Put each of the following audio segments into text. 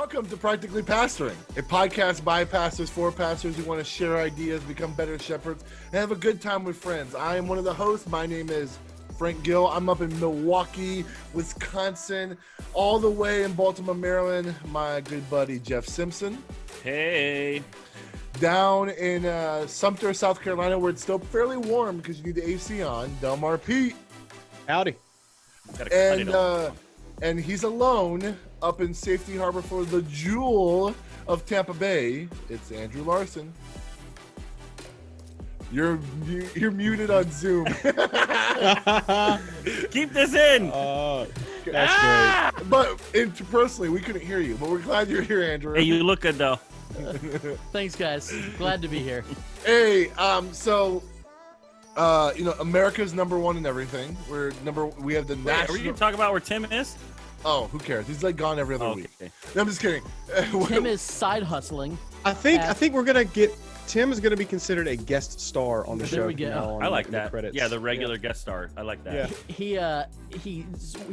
Welcome to Practically Pastoring, a podcast by pastors for pastors who want to share ideas, become better shepherds, and have a good time with friends. I am one of the hosts. My name is Frank Gill. I'm up in Milwaukee, Wisconsin, all the way in Baltimore, Maryland. My good buddy Jeff Simpson. Hey. Down in Sumter, South Carolina, where it's still fairly warm because you need the AC on. Delmar Pete. Howdy. And he's alone up in Safety Harbor for the jewel of Tampa Bay. It's Andrew Larson. You're muted on Zoom. Keep this in. That's great. But personally, we couldn't hear you. But we're glad you're here, Andrew. Hey, you look good though. Thanks, guys. Glad to be here. Hey, America's number one in everything. We have the national. Are we gonna talk about where Tim is? Oh, who cares? He's like gone every other week. No, I'm just kidding. Tim is side hustling. I think we're gonna get Tim is gonna be considered a guest star on the show. There we go. I like that. Credits. Yeah, the regular guest star. I like that. Yeah. He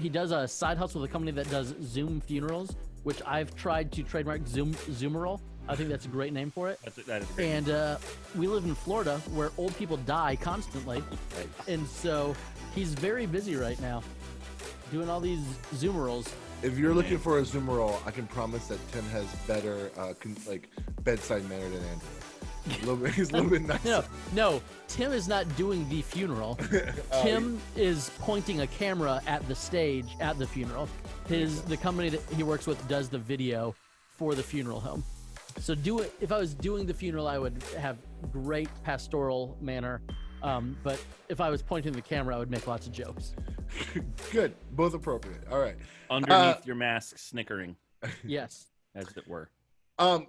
does a side hustle with a company that does Zoom funerals, which I've tried to trademark Zoomerol. I think that's a great name for it. That is great. And we live in Florida where old people die constantly. And so he's very busy right now doing all these Zoomerals. If you're looking for a Zoomerol, I can promise that Tim has better bedside manner than Andrew. He's a little bit nicer. No, Tim is not doing the funeral. Tim is pointing a camera at the stage at the funeral. The company that he works with does the video for the funeral home. So if I was doing the funeral, I would have great pastoral manner. But if I was pointing the camera, I would make lots of jokes. Good. Both appropriate. All right. Underneath your mask, snickering. Yes. As it were.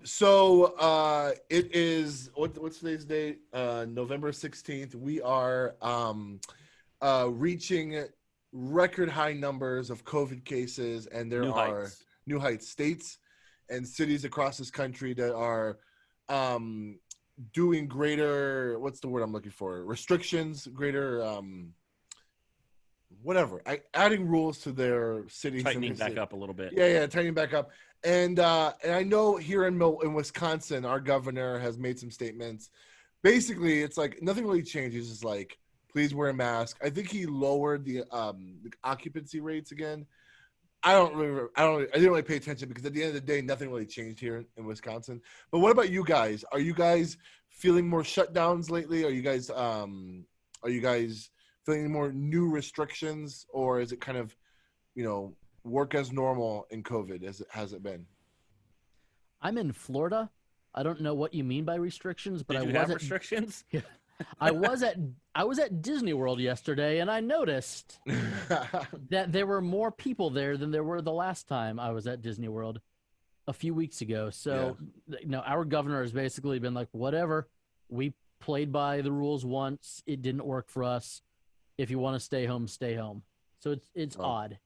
So it is, what's today's date? November 16th. We are reaching record high numbers of COVID cases, and there are new heights. States and cities across this country that are doing greater, what's the word I'm looking for? Restrictions, greater, adding rules to their cities. Tightening back up a little bit. Yeah, tightening back up. And I know here in Wisconsin, our governor has made some statements. Basically, it's like nothing really changes. It's like, please wear a mask. I think he lowered the occupancy rates again. I didn't really pay attention because at the end of the day, nothing really changed here in Wisconsin. But what about you guys? Are you guys feeling more shutdowns lately? Are you guys feeling more new restrictions, or is it kind of, work as normal in COVID as it has it been? I'm in Florida. I don't know what you mean by restrictions, but Did you have restrictions? Yeah. I was at Disney World yesterday, and I noticed that there were more people there than there were the last time I was at Disney World a few weeks ago. So, our governor has basically been like, whatever. We played by the rules once. It didn't work for us. If you want to stay home, stay home. So it's odd.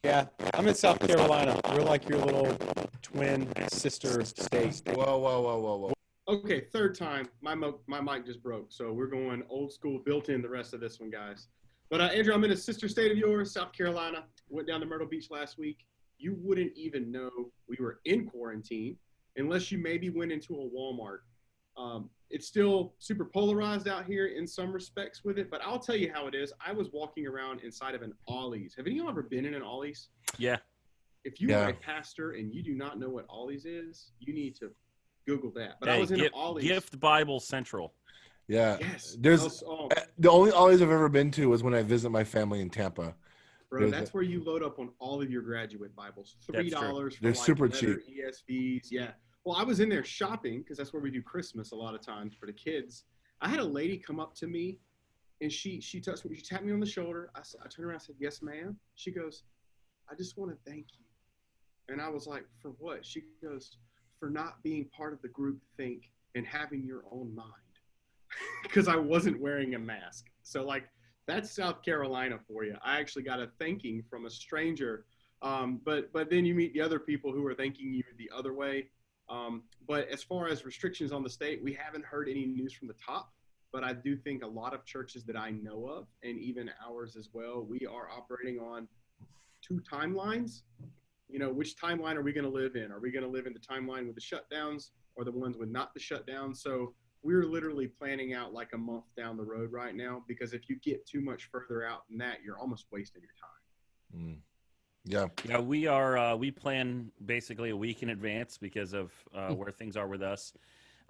Yeah, I'm in South Carolina. We're like your little twin sister state. Whoa. Okay, third time. My mic just broke, so we're going old school, built in the rest of this one, guys. But Andrew, I'm in a sister state of yours, South Carolina. Went down to Myrtle Beach last week. You wouldn't even know we were in quarantine unless you maybe went into a Walmart. It's still super polarized out here in some respects with it, but I'll tell you how it is. I was walking around inside of an Ollie's. Have any of you ever been in an Ollie's? Yeah. If you are a pastor and you do not know what Ollie's is, you need to Google that. But I was in an Ollie's. Gift Bible Central. Yeah. Yes. The only Ollie's I've ever been to was when I visit my family in Tampa. Bro, that's where you load up on all of your graduate Bibles. $3 for They're super cheap. ESVs. Yeah. Well, I was in there shopping because that's where we do Christmas a lot of times for the kids. I had a lady come up to me, and she touched me. She tapped me on the shoulder. I turned around and said, "Yes, ma'am." She goes, "I just want to thank you." And I was like, "For what?" She goes, "For not being part of the group think and having your own mind." Because I wasn't wearing a mask. So, that's South Carolina for you. I actually got a thanking from a stranger. But then you meet the other people who are thanking you the other way. But as far as restrictions on the state, we haven't heard any news from the top, but I do think a lot of churches that I know of, and even ours as well, we are operating on two timelines. which timeline are we going to live in? Are we going to live in the timeline with the shutdowns or the ones with not the shutdowns? So we're literally planning out like a month down the road right now, because if you get too much further out than that, you're almost wasting your time. Yeah. Yeah, we are. We plan basically a week in advance because of where things are with us.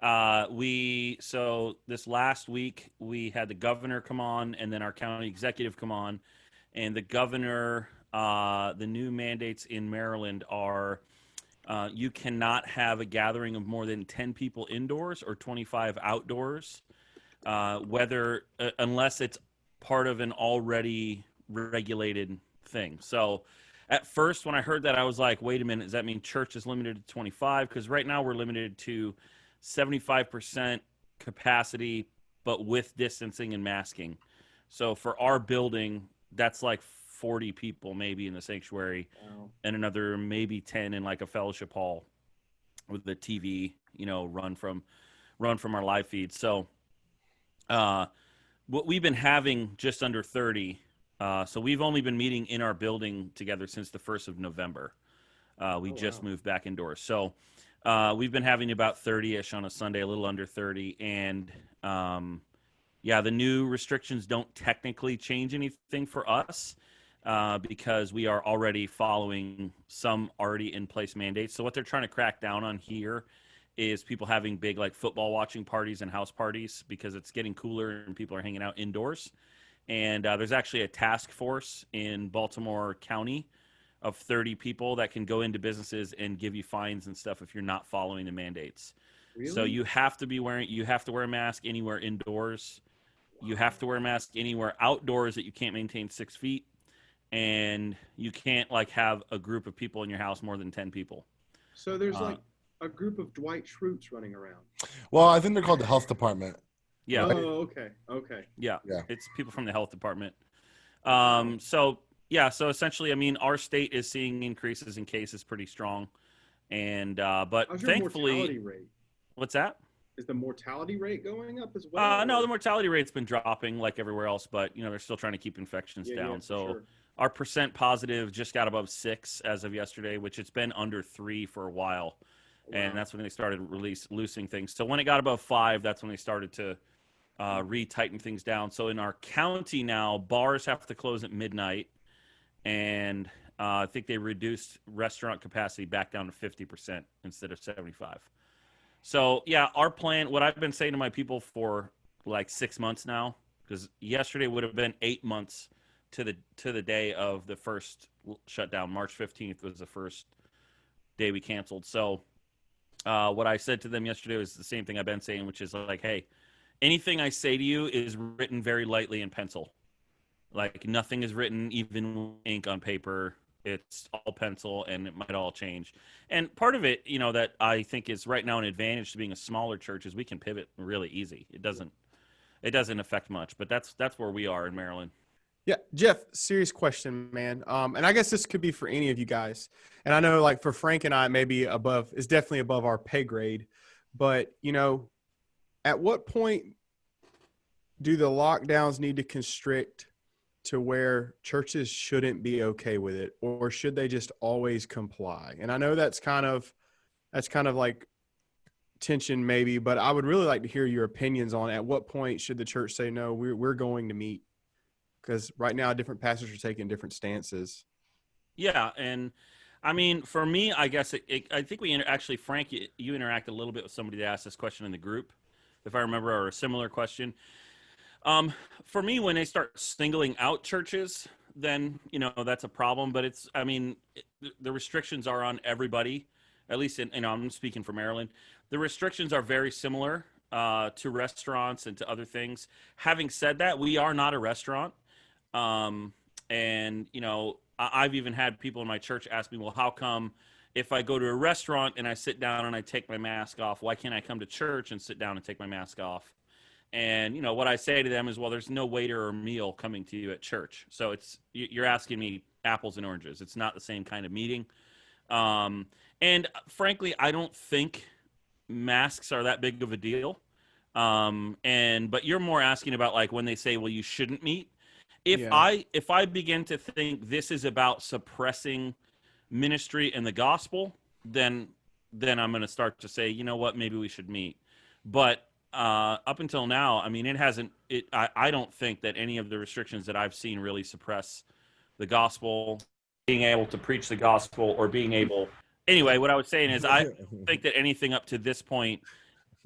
So this last week we had the governor come on, and then our county executive come on, and the governor. The new mandates in Maryland are you cannot have a gathering of more than 10 people indoors or 25 outdoors, unless it's part of an already regulated thing. So at first, when I heard that, I was like, wait a minute, does that mean church is limited to 25? Because right now we're limited to 75% capacity, but with distancing and masking. So for our building, that's like 40 people maybe in the sanctuary, and another maybe 10 in like a fellowship hall with the TV, run from our live feed. So what we've been having just under 30. So we've only been meeting in our building together since the 1st of November. We just moved back indoors. So we've been having about 30-ish on a Sunday, a little under 30. And the new restrictions don't technically change anything for us because we are already following some already in place mandates. So what they're trying to crack down on here is people having big like football watching parties and house parties because it's getting cooler and people are hanging out indoors. And there's actually a task force in Baltimore County of 30 people that can go into businesses and give you fines and stuff if you're not following the mandates. Really? So you have to wear a mask anywhere indoors. You have to wear a mask anywhere outdoors that you can't maintain 6 feet. And you can't like have a group of people in your house more than 10 people. So there's like a group of Dwight Schrutes running around. Well, I think they're called the health department. Yeah. Oh, okay. Yeah. Yeah. It's people from the health department. So essentially, I mean, our state is seeing increases in cases pretty strong. And, but How's your thankfully, mortality rate? What's that? Is the mortality rate going up as well? No, the mortality rate's been dropping like everywhere else, but they're still trying to keep infections down. Yeah, So sure. our percent positive just got above 6 as of yesterday, which it's been under 3 for a while. Wow. And that's when they started loosening things. So when it got above 5, that's when they started to retighten things down. So in our county now, bars have to close at midnight, and I think they reduced restaurant capacity back down to 50% instead of 75. So yeah, our plan, what I've been saying to my people for like 6 months now, because yesterday would have been 8 months to the day of the first shutdown. March 15th was the first day we canceled. So what I said to them yesterday was the same thing I've been saying, which is like, hey, anything I say to you is written very lightly in pencil. Like nothing is written even ink on paper. It's all pencil, and it might all change. And part of it, that I think is right now an advantage to being a smaller church is we can pivot really easy. It doesn't affect much, but that's where we are in Maryland. Yeah, Jeff, serious question, man. And I guess this could be for any of you guys. And I know like for Frank and I, it's definitely above our pay grade. But, at what point do the lockdowns need to constrict to where churches shouldn't be okay with it, or should they just always comply? And I know that's kind of like tension maybe, but I would really like to hear your opinions on at what point should the church say, no, we're going to meet? Because right now different pastors are taking different stances. Yeah. And I mean, for me, I guess I think actually, Frank, you interacted a little bit with somebody that asked this question in the group, if I remember, or a similar question. For me, when they start singling out churches, then, that's a problem. But the restrictions are on everybody, at least I'm speaking for Maryland. The restrictions are very similar to restaurants and to other things. Having said that, we are not a restaurant. I've even had people in my church ask me, well, how come if I go to a restaurant and I sit down and I take my mask off, why can't I come to church and sit down and take my mask off? And, what I say to them is, well, there's no waiter or meal coming to you at church. So you're asking me apples and oranges. It's not the same kind of meeting. And frankly, I don't think masks are that big of a deal. But you're more asking about like when they say, well, you shouldn't meet. If I begin to think this is about suppressing ministry and the gospel, then I'm going to start to say, you know what, maybe we should meet. But up until now, I mean, I don't think that any of the restrictions that I've seen really suppress the gospel, being able to preach the gospel, or being able. Anyway, what I was saying is, I think that anything up to this point,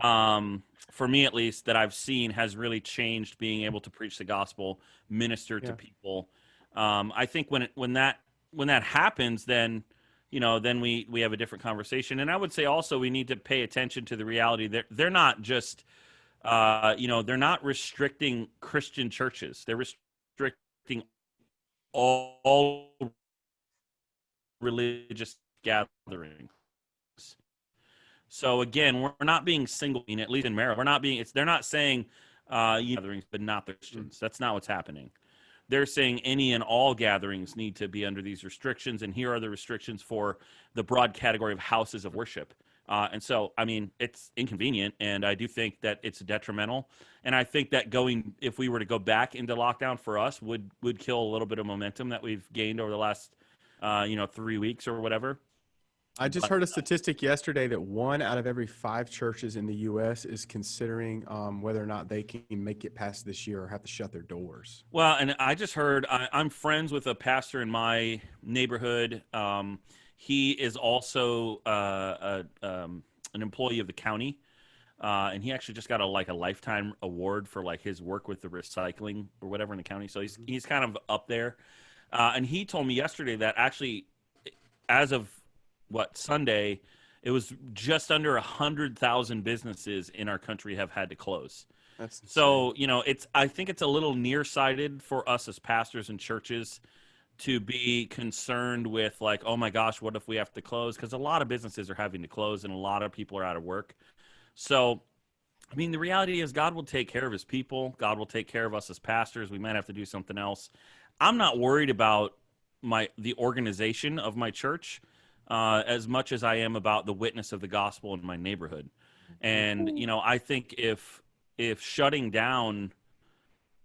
for me at least, that I've seen has really changed being able to preach the gospel, minister to people. I think when that happens, then then we have a different conversation. And I would say also we need to pay attention to the reality that they're not just they're not restricting Christian churches. They're restricting all religious gatherings. So again, we're not being single, at least in Maryland. We're not being. They're not saying gatherings, but not the Christians. That's not what's happening. They're saying any and all gatherings need to be under these restrictions, and here are the restrictions for the broad category of houses of worship. And so, I mean, it's inconvenient, and I do think that it's detrimental. And I think that if we were to go back into lockdown for us, would kill a little bit of momentum that we've gained over the last 3 weeks or whatever. I just heard a statistic yesterday that 1 out of every 5 churches in the U.S. is considering whether or not they can make it past this year or have to shut their doors. Well, and I just heard I'm friends with a pastor in my neighborhood. He is also an employee of the county, and he actually just got a lifetime award for his work with the recycling or whatever in the county. So he's kind of up there. And he told me yesterday that actually, as of Sunday, it was just under 100,000 businesses in our country have had to close. That's insane. So, I think it's a little nearsighted for us as pastors and churches to be concerned with oh my gosh, what if we have to close? Because a lot of businesses are having to close and a lot of people are out of work. So, I mean, the reality is God will take care of his people. God will take care of us as pastors. We might have to do something else. I'm not worried about the organization of my church as much as I am about the witness of the gospel in my neighborhood. And, I think if shutting down,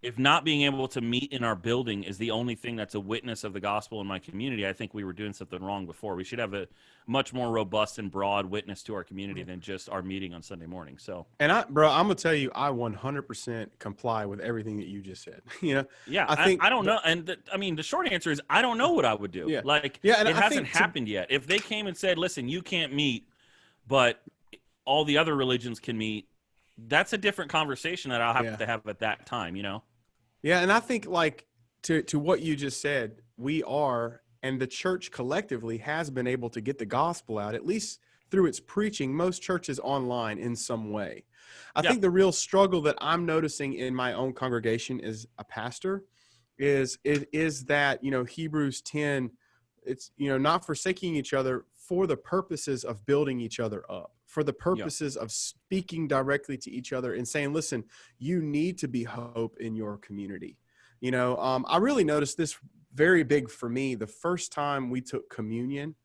if not being able to meet in our building is the only thing that's a witness of the gospel in my community, I think we were doing something wrong before. We should have a much more robust and broad witness to our community than just our meeting on Sunday morning. So, and I'm going to tell you, I 100% comply with everything that you just said. Yeah, I don't know. And the short answer is I don't know what I would do. Yeah. And it hasn't happened yet. If they came and said, listen, you can't meet, but all the other religions can meet, that's a different conversation that I'll have to have at that time, Yeah, and I think to what you just said, we are, and the church collectively has been able to get the gospel out, at least through its preaching, most churches online in some way. I think the real struggle that I'm noticing in my own congregation as a pastor is that, Hebrews 10, it's, not forsaking each other for the purposes of building each other up, for the purposes of speaking directly to each other and saying, listen, you need to be hope in your community. I really noticed this very big for me. The first time we took communion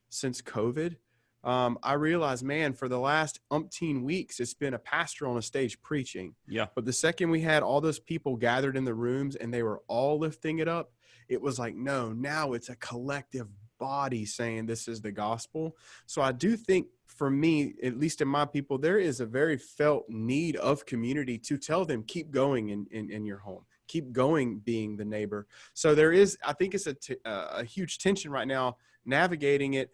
since COVID, I realized, man, for the last umpteen weeks, it's been a pastor on a stage preaching. Yeah. But the second we had all those people gathered in the rooms and they were all lifting it up, it was like, no, now it's a collective body saying this is the gospel. So I do think for me, at least in my people, there is a very felt need of community to tell them, keep going in your home, keep going being the neighbor. So there is, I think it's a huge tension right now navigating it.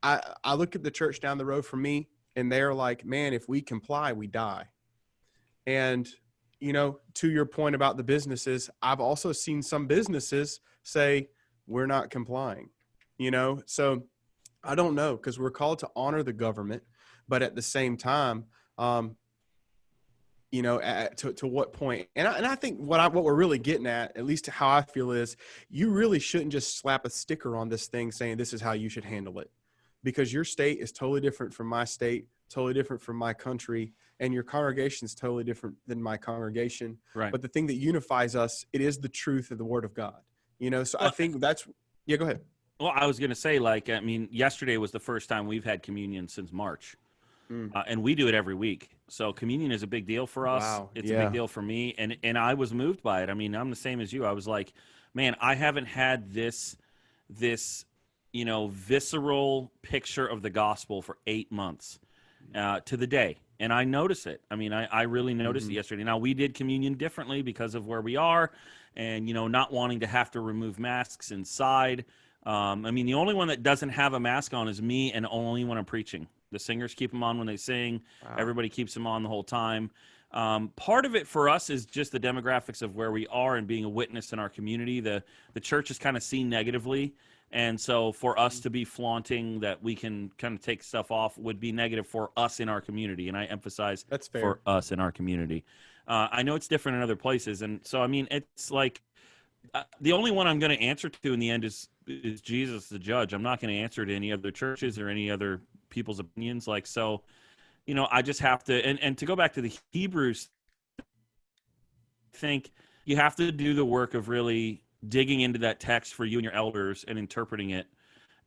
I look at the church down the road from me and they're like, man, if we comply, we die. And, to your point about the businesses, I've also seen some businesses say, we're not complying, so I don't know, because we're called to honor the government, but at the same time, to what point? And I think what we're really getting at least how I feel is you really shouldn't just slap a sticker on this thing saying this is how you should handle it, because your state is totally different from my state, totally different from my country, and your congregation is totally different than my congregation. Right. But the thing that unifies us, it is the truth of the Word of God. So I think that's – yeah, go ahead. Well, I was going to say, yesterday was the first time we've had communion since March. And we do it every week. So communion is a big deal for us. Wow. It's a big deal for me. And I was moved by it. I mean, I'm the same as you. I was like, man, I haven't had this visceral picture of the gospel for 8 months to the day. And I notice it. I mean, I really noticed it yesterday. Now, we did communion differently because of where we are and, not wanting to have to remove masks inside. I mean, the only one that doesn't have a mask on is me, and only when I'm preaching. The singers keep them on when they sing. Wow. Everybody keeps them on the whole time. Part of it for us is just the demographics of where we are and being a witness in our community. The church is kind of seen negatively. And so for us to be flaunting that we can kind of take stuff off would be negative for us in our community. And I emphasize that's fair. For us in our community. I know it's different in other places. And so, I mean, it's like the only one I'm going to answer to in the end is Jesus, the judge. I'm not going to answer to any other churches or any other people's opinions. Like, so, I just have to, and to go back to the Hebrews, I think you have to do the work of really digging into that text for you and your elders and interpreting it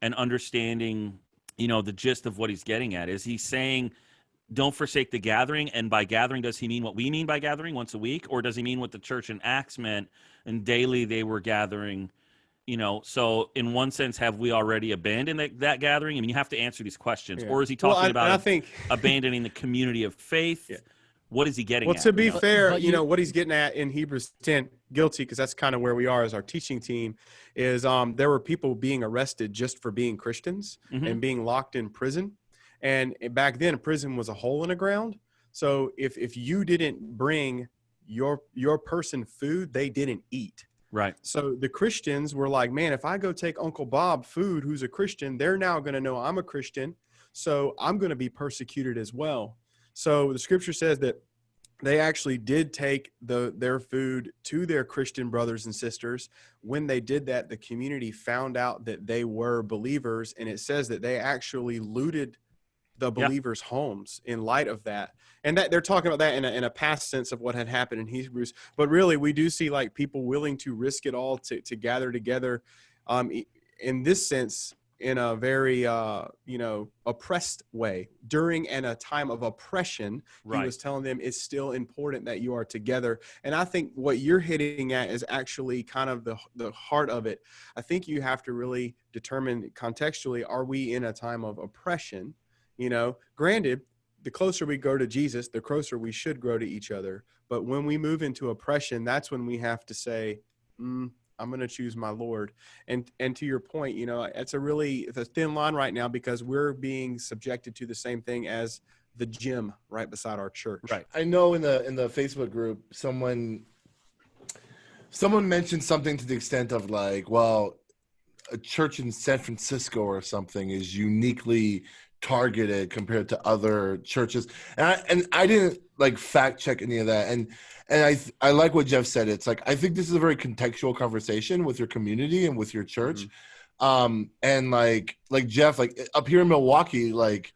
and understanding, the gist of what he's getting at. Is he saying, don't forsake the gathering? And by gathering, does he mean what we mean by gathering once a week? Or does he mean what the church in Acts meant and daily they were gathering? So in one sense, have we already abandoned that gathering? I mean, you have to answer these questions. Yeah. Or is he talking about I think abandoning the community of faith? Yeah. What is he getting at? Well, to be fair, what he's getting at in Hebrews 10, guilty, because that's kind of where we are as our teaching team, is there were people being arrested just for being Christians and being locked in prison. And back then, prison was a hole in the ground. So if you didn't bring your person food, they didn't eat. Right. So the Christians were like, man, if I go take Uncle Bob food, who's a Christian, they're now going to know I'm a Christian. So I'm going to be persecuted as well. So the scripture says that they actually did take their food to their Christian brothers and sisters. When they did that, the community found out that they were believers. And it says that they actually looted the believers' homes in light of that. And that they're talking about that in a past sense of what had happened in Hebrews. But really, we do see like people willing to risk it all to gather together in this sense, in a very, oppressed way. During a time of oppression, right. He was telling them it's still important that you are together. And I think what you're hitting at is actually kind of the heart of it. I think you have to really determine contextually, are we in a time of oppression? Granted, the closer we go to Jesus, the closer we should grow to each other. But when we move into oppression, that's when we have to say, I'm going to choose my Lord. And to your point, it's a thin line right now because we're being subjected to the same thing as the gym right beside our church. Right. I know in the Facebook group, someone mentioned something to the extent of like, well, a church in San Francisco or something is uniquely targeted compared to other churches, and I didn't like fact check any of that, and I like what Jeff said. It's like I think this is a very contextual conversation with your community and with your church, and like Jeff, like up here in Milwaukee, like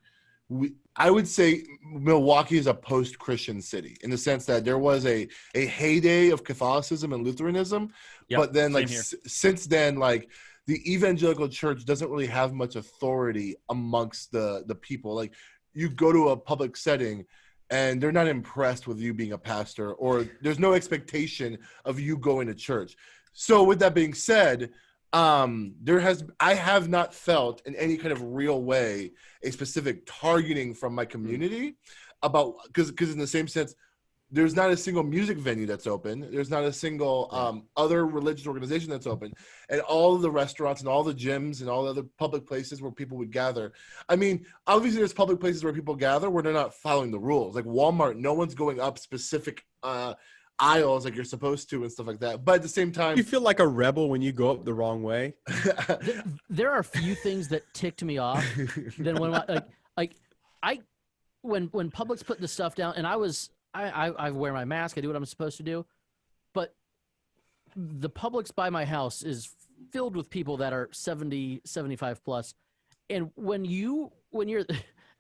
I would say Milwaukee is a post-Christian city in the sense that there was a heyday of Catholicism and Lutheranism, but then like since then, like the evangelical church doesn't really have much authority amongst the people. Like you go to a public setting and they're not impressed with you being a pastor, or there's no expectation of you going to church. So with that being said, I have not felt in any kind of real way a specific targeting from my community about, because in the same sense, there's not a single music venue that's open. There's not a single other religious organization that's open. And all of the restaurants and all the gyms and all the other public places where people would gather. I mean, obviously there's public places where people gather where they're not following the rules. Like Walmart, no one's going up specific aisles like you're supposed to and stuff like that. But at the same time, you feel like a rebel when you go up the wrong way. There are a few things that ticked me off. Then when when Publix put the stuff down, and I wear my mask, I do what I'm supposed to do, but the Publix by my house is filled with people that are 70, 75 plus, and when you're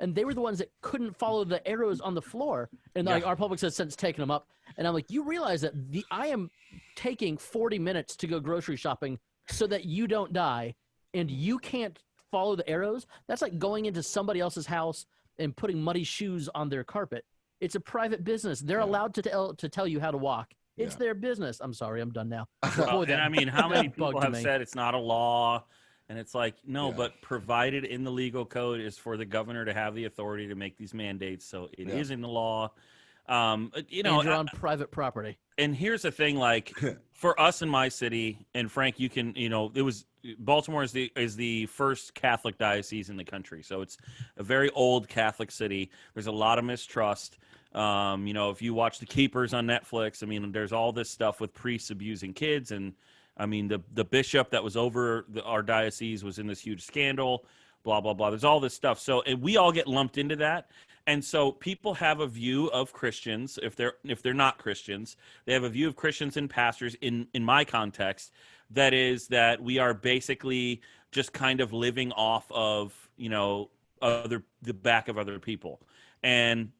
and they were the ones that couldn't follow the arrows on the floor. And like our Publix has since taken them up. And I'm like, you realize that I am taking 40 minutes to go grocery shopping so that you don't die, and you can't follow the arrows? That's like going into somebody else's house and putting muddy shoes on their carpet. It's a private business. They're allowed to tell you how to walk. It's their business. I'm sorry, I'm done now. Well, and I mean, how many people have said it's not a law? And it's like, no, but provided in the legal code is for the governor to have the authority to make these mandates. So it is in the law. You know, And you're on private property. and here's the thing, like for us in my city, and Frank, you can, you know, Baltimore is the first Catholic diocese in the country, so it's a very old Catholic city. There's a lot of mistrust. You know, if you watch The Keepers on Netflix, I mean, there's all this stuff with priests abusing kids, and I mean, the bishop that was over our diocese was in this huge scandal. Blah blah blah. There's all this stuff, so and we all get lumped into that. And so people have a view of Christians, if they're not Christians, they have a view of Christians and pastors in my context, that is that we are basically just kind of living off of, you know, the back of other people. And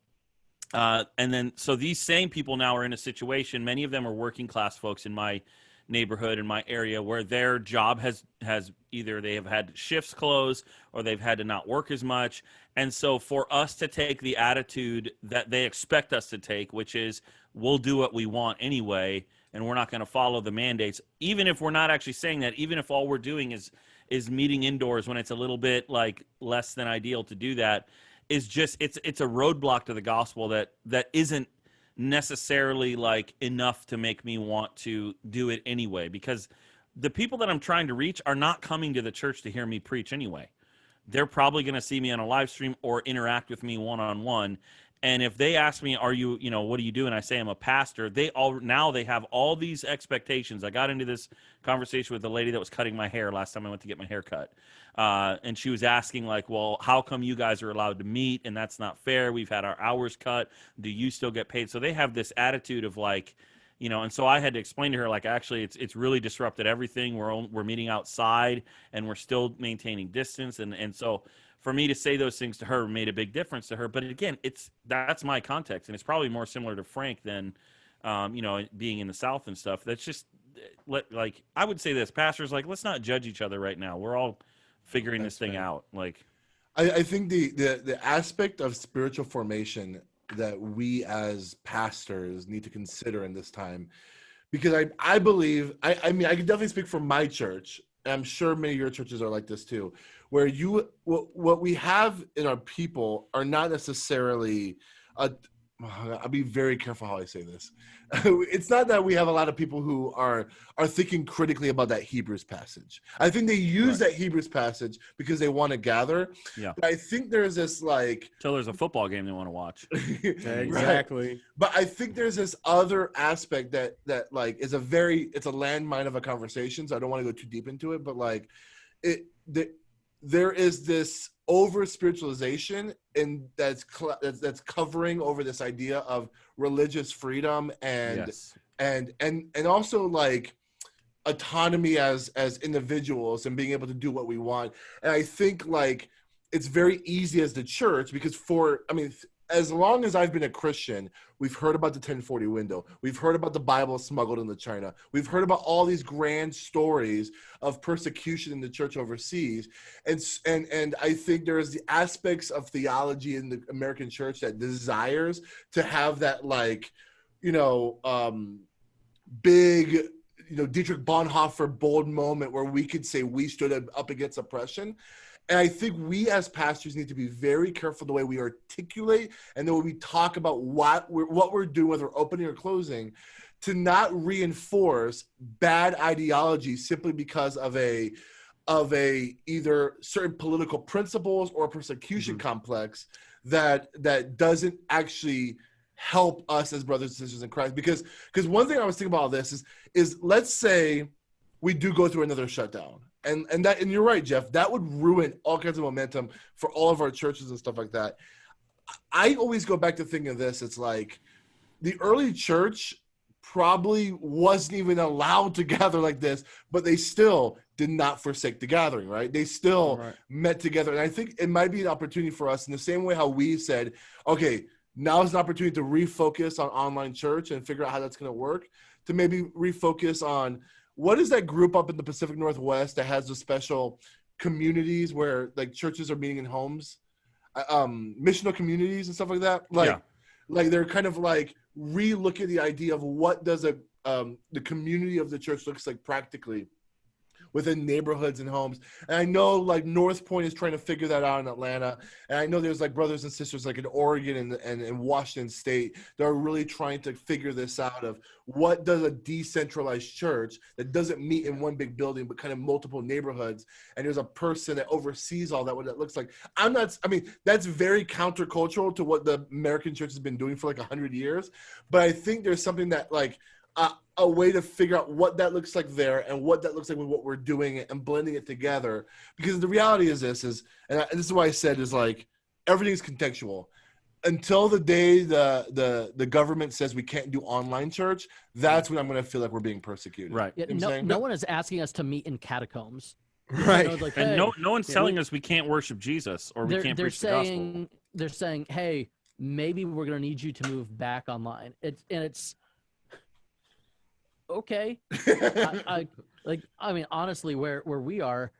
then so these same people now are in a situation, many of them are working class folks in my neighborhood, in my area, where their job has either they have had shifts close or they've had to not work as much. And so for us to take the attitude that they expect us to take, which is we'll do what we want anyway, and we're not going to follow the mandates, even if we're not actually saying that, even if all we're doing is meeting indoors when it's a little bit like less than ideal to do that, is just it's a roadblock to the gospel that isn't necessarily like enough to make me want to do it anyway, because the people that I'm trying to reach are not coming to the church to hear me preach anyway. They're probably going to see me on a live stream or interact with me one-on-one. And if they ask me, are you, you know, what do you do? And I say I'm a pastor, they have all these expectations. I got into this conversation with the lady that was cutting my hair last time I went to get my hair cut. And she was asking like, well, how come you guys are allowed to meet? And that's not fair. We've had our hours cut. Do you still get paid? So they have this attitude of like, you know, and so I had to explain to her, like, actually, it's really disrupted everything. We're meeting outside and we're still maintaining distance. And so for me to say those things to her made a big difference to her. But again, that's my context, and it's probably more similar to Frank than, you know, being in the South and stuff. That's just like I would say this, pastors, like, let's not judge each other right now. We're all figuring this thing out. Like, I think the aspect of spiritual formation that we as pastors need to consider in this time, because I believe, I mean, I can definitely speak for my church, and I'm sure many of your churches are like this too, where what we have in our people are not necessarily I'll be very careful how I say this. It's not that we have a lot of people who are thinking critically about that Hebrews passage. I think they use that Hebrews passage because they want to gather. Yeah. But I think there's this like till there's a football game they want to watch. Exactly. Right. But I think there's this other aspect that like it's a landmine of a conversation. So I don't want to go too deep into it. But like there is this over spiritualization, and that's covering over this idea of religious freedom and also like autonomy as individuals and being able to do what we want. And I think like it's very easy as the church, because as long as I've been a Christian, we've heard about the 1040 window. We've heard about the Bible smuggled into China. We've heard about all these grand stories of persecution in the church overseas. And I think there's the aspects of theology in the American church that desires to have that, like, you know, big, you know, Dietrich Bonhoeffer bold moment where we could say we stood up against oppression. And I think we as pastors need to be very careful the way we articulate and the way we talk about what we're doing, whether opening or closing, to not reinforce bad ideology simply because of a either certain political principles or persecution complex that doesn't actually help us as brothers and sisters in Christ. Because one thing I was thinking about all this is let's say we do go through another shutdown. And you're right, Jeff, that would ruin all kinds of momentum for all of our churches and stuff like that. I always go back to thinking of this. It's like the early church probably wasn't even allowed to gather like this, but they still did not forsake the gathering, right? They still met together. And I think it might be an opportunity for us in the same way how we said, okay, now is an opportunity to refocus on online church and figure out how that's going to work, to maybe refocus on what is that group up in the Pacific Northwest that has those special communities where like churches are meeting in homes, missional communities and stuff like that. Like they're kind of like re-look at the idea of what does the community of the church looks like practically within neighborhoods and homes. And I know like North Point is trying to figure that out in Atlanta. And I know there's like brothers and sisters like in Oregon and Washington State that are really trying to figure this out of what does a decentralized church that doesn't meet in one big building but kind of multiple neighborhoods, and there's a person that oversees all that, what that looks like. That's very countercultural to what the American church has been doing for like 100 years, but I think there's something that like a way to figure out what that looks like there and what that looks like with what we're doing and blending it together. Because the reality is this is why I said is like everything's contextual. Until the day the government says we can't do online church, that's when I'm going to feel like we're being persecuted. Right. Yeah, You know what I'm saying? no one is asking us to meet in catacombs. Right. No one's like, And hey, no one's telling us we can't worship Jesus or we can't they're preach the gospel. saying they're saying, hey, maybe we're going to need you to move back online. It's okay. I mean, honestly, where we are,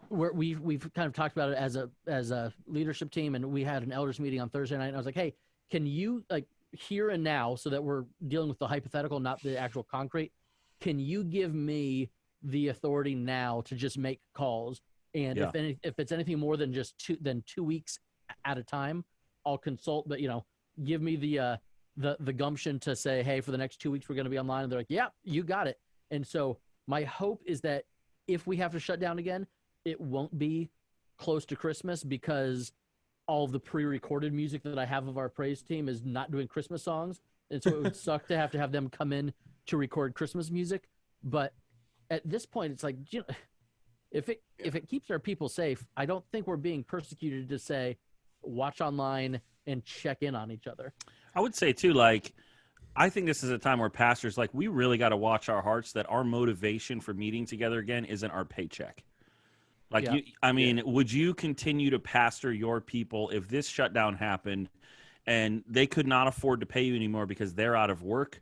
where we've kind of talked about it as a leadership team, and we had an elders meeting on Thursday night, and I was like, hey, can you like here and now, so that we're dealing with the hypothetical, not the actual concrete, can you give me the authority now to just make calls? And if it's anything more than just 2 weeks at a time, I'll consult. But give me the gumption to say, hey, for the next 2 weeks we're going to be online. And they're like, yeah, you got it. And so my hope is that if we have to shut down again, it won't be close to Christmas, because all of the pre-recorded music that I have of our praise team is not doing Christmas songs. And so it would suck to have them come in to record Christmas music. But at this point, it's like, if it keeps our people safe, I don't think we're being persecuted to say, watch online and check in on each other. I would say too, like, I think this is a time where pastors, like, we really got to watch our hearts that our motivation for meeting together again isn't our paycheck. Like, would you continue to pastor your people if this shutdown happened and they could not afford to pay you anymore because they're out of work?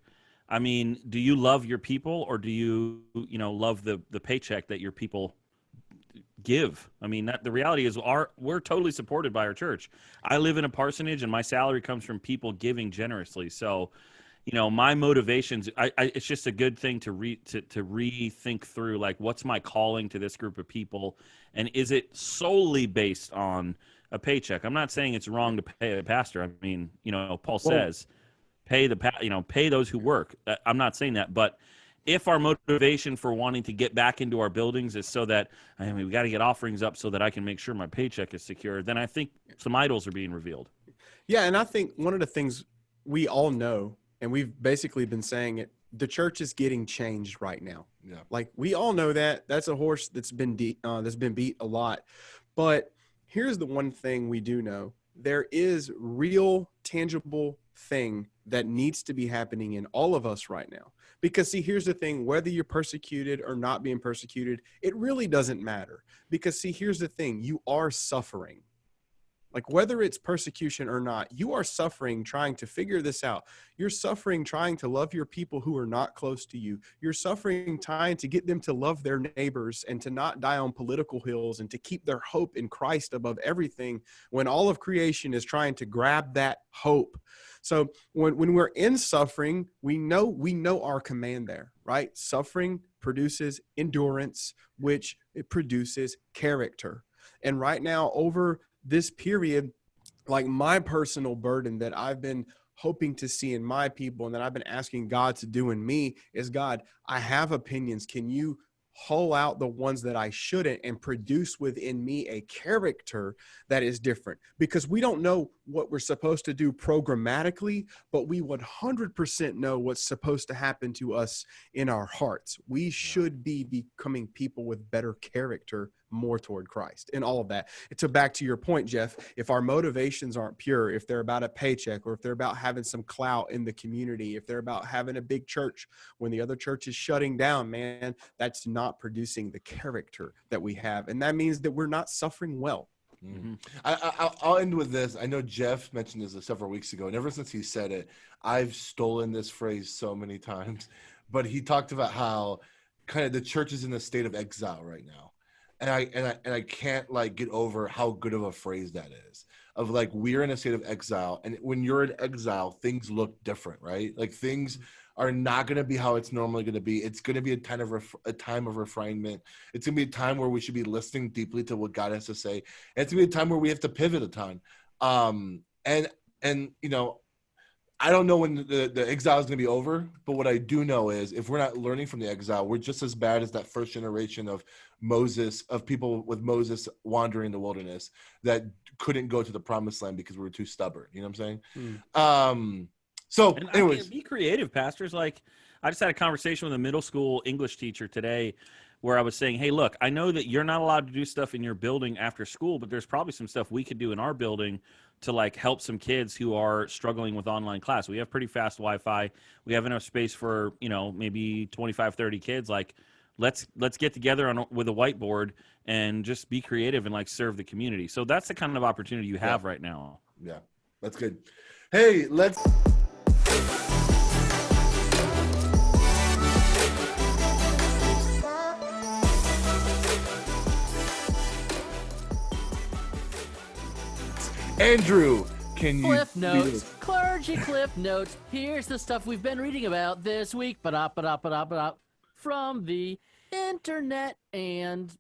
I mean, do you love your people, or do you, love the paycheck that your people give? I mean, the reality is we're totally supported by our church. I live in a parsonage and my salary comes from people giving generously. So, my motivations, it's just a good thing to rethink through, like, what's my calling to this group of people? And is it solely based on a paycheck? I'm not saying it's wrong to pay a pastor. I mean, Paul says, pay those who work. I'm not saying that, but if our motivation for wanting to get back into our buildings is so that, we got to get offerings up so that I can make sure my paycheck is secure, then I think some idols are being revealed. Yeah, and I think one of the things we all know, and we've basically been saying it, the church is getting changed right now. Yeah. Like, we all know that. That's a horse that's been beat a lot. But here's the one thing we do know. There is real, tangible thing that needs to be happening in all of us right now. Because, see, here's the thing, whether you're persecuted or not being persecuted, it really doesn't matter. Because, see, here's the thing, you are suffering. Like, whether it's persecution or not, you are suffering trying to figure this out. You're suffering trying to love your people who are not close to you. You're suffering trying to get them to love their neighbors and to not die on political hills and to keep their hope in Christ above everything, when all of creation is trying to grab that hope. So when we're in suffering, we know our command there, right? Suffering produces endurance, which it produces character. And right now, over this period, like, my personal burden that I've been hoping to see in my people and that I've been asking God to do in me is, God, I have opinions. Can you haul out the ones that I shouldn't and produce within me a character that is different? Because we don't know what we're supposed to do programmatically, but we 100% know what's supposed to happen to us in our hearts. We should be becoming people with better character, more toward Christ and all of that. So back to your point, Jeff, if our motivations aren't pure, if they're about a paycheck, or if they're about having some clout in the community, if they're about having a big church when the other church is shutting down, man, that's not producing the character that we have. And that means that we're not suffering well. Mm-hmm. I'll end with this. I know Jeff mentioned this several weeks ago, and ever since he said it, I've stolen this phrase so many times. But he talked about how kind of the church is in a state of exile right now. and I can't like get over how good of a phrase that is. Of like, we're in a state of exile, and when you're in exile, things look different, right? Like things are not going to be how it's normally going to be. It's going to be a time of refinement. It's going to be a time where we should be listening deeply to what God has to say. And it's going to be a time where we have to pivot a ton. And you know, I don't know when the exile is going to be over, but what I do know is if we're not learning from the exile, we're just as bad as that first generation of Moses, of people with Moses wandering the wilderness that couldn't go to the promised land because we were too stubborn. You know what I'm saying? So And anyways, be creative, pastors. Like, I just had a conversation with a middle school English teacher today where I was saying, hey, look, I know that you're not allowed to do stuff in your building after school, but there's probably some stuff we could do in our building to like help some kids who are struggling with online class. We have pretty fast Wi-Fi. We have enough space for, you know, maybe 25, 30 kids. Like, let's get together with a whiteboard and just be creative and like serve the community. So that's the kind of opportunity you have right now. yeah, that's good. Hey, let's. Andrew, can you Cliff Notes, Clergy Cliff Notes. Here's the stuff we've been reading about this week. From the internet and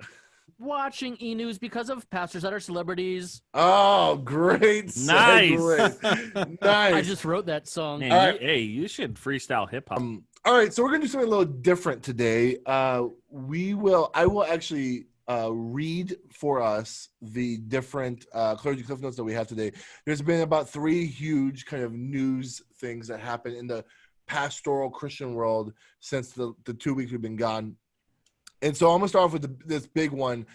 watching e-news because of pastors that are celebrities. Oh, great segue. Nice. I just wrote that song. Man, hey, you should freestyle hip hop. All right, so we're gonna do something a little different today. I will actually read for us the different Clergy Cliff Notes that we have today. There's been about 3 huge kind of news things that happen in the pastoral Christian world since the 2 weeks we've been gone. And so I'm going to start off with this big one.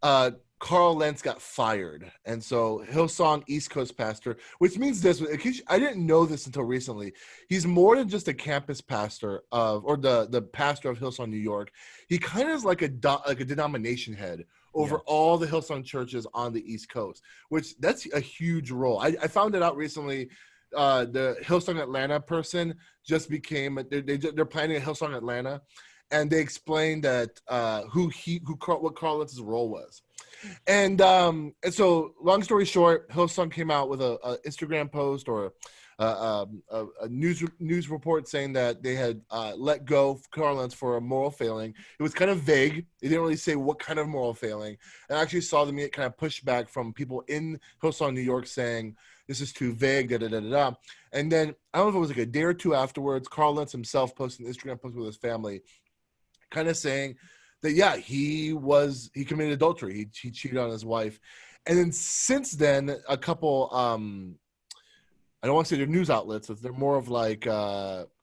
Carl Lentz got fired. And so Hillsong East Coast pastor, which means this, I didn't know this until recently. He's more than just a campus pastor or the pastor of Hillsong New York. He kind of is like a denomination head over all the Hillsong churches on the East Coast, which that's a huge role. I found it out recently. The Hillsong Atlanta person just became, they're planning a Hillsong Atlanta. And they explained that what Carl Lentz's role was, and so long story short, Hillsong came out with a Instagram post or a news report saying that they had let go Carl Lentz for a moral failing. It was kind of vague. They didn't really say what kind of moral failing. And I actually saw them get kind of pushback from people in Hillsong New York saying this is too vague. Da da da da da. And then I don't know if it was like a day or two afterwards, Carl Lentz himself posted an Instagram post with his family, kind of saying that, he committed adultery. He cheated on his wife. And then since then, a couple, I don't want to say they're news outlets. They're more of like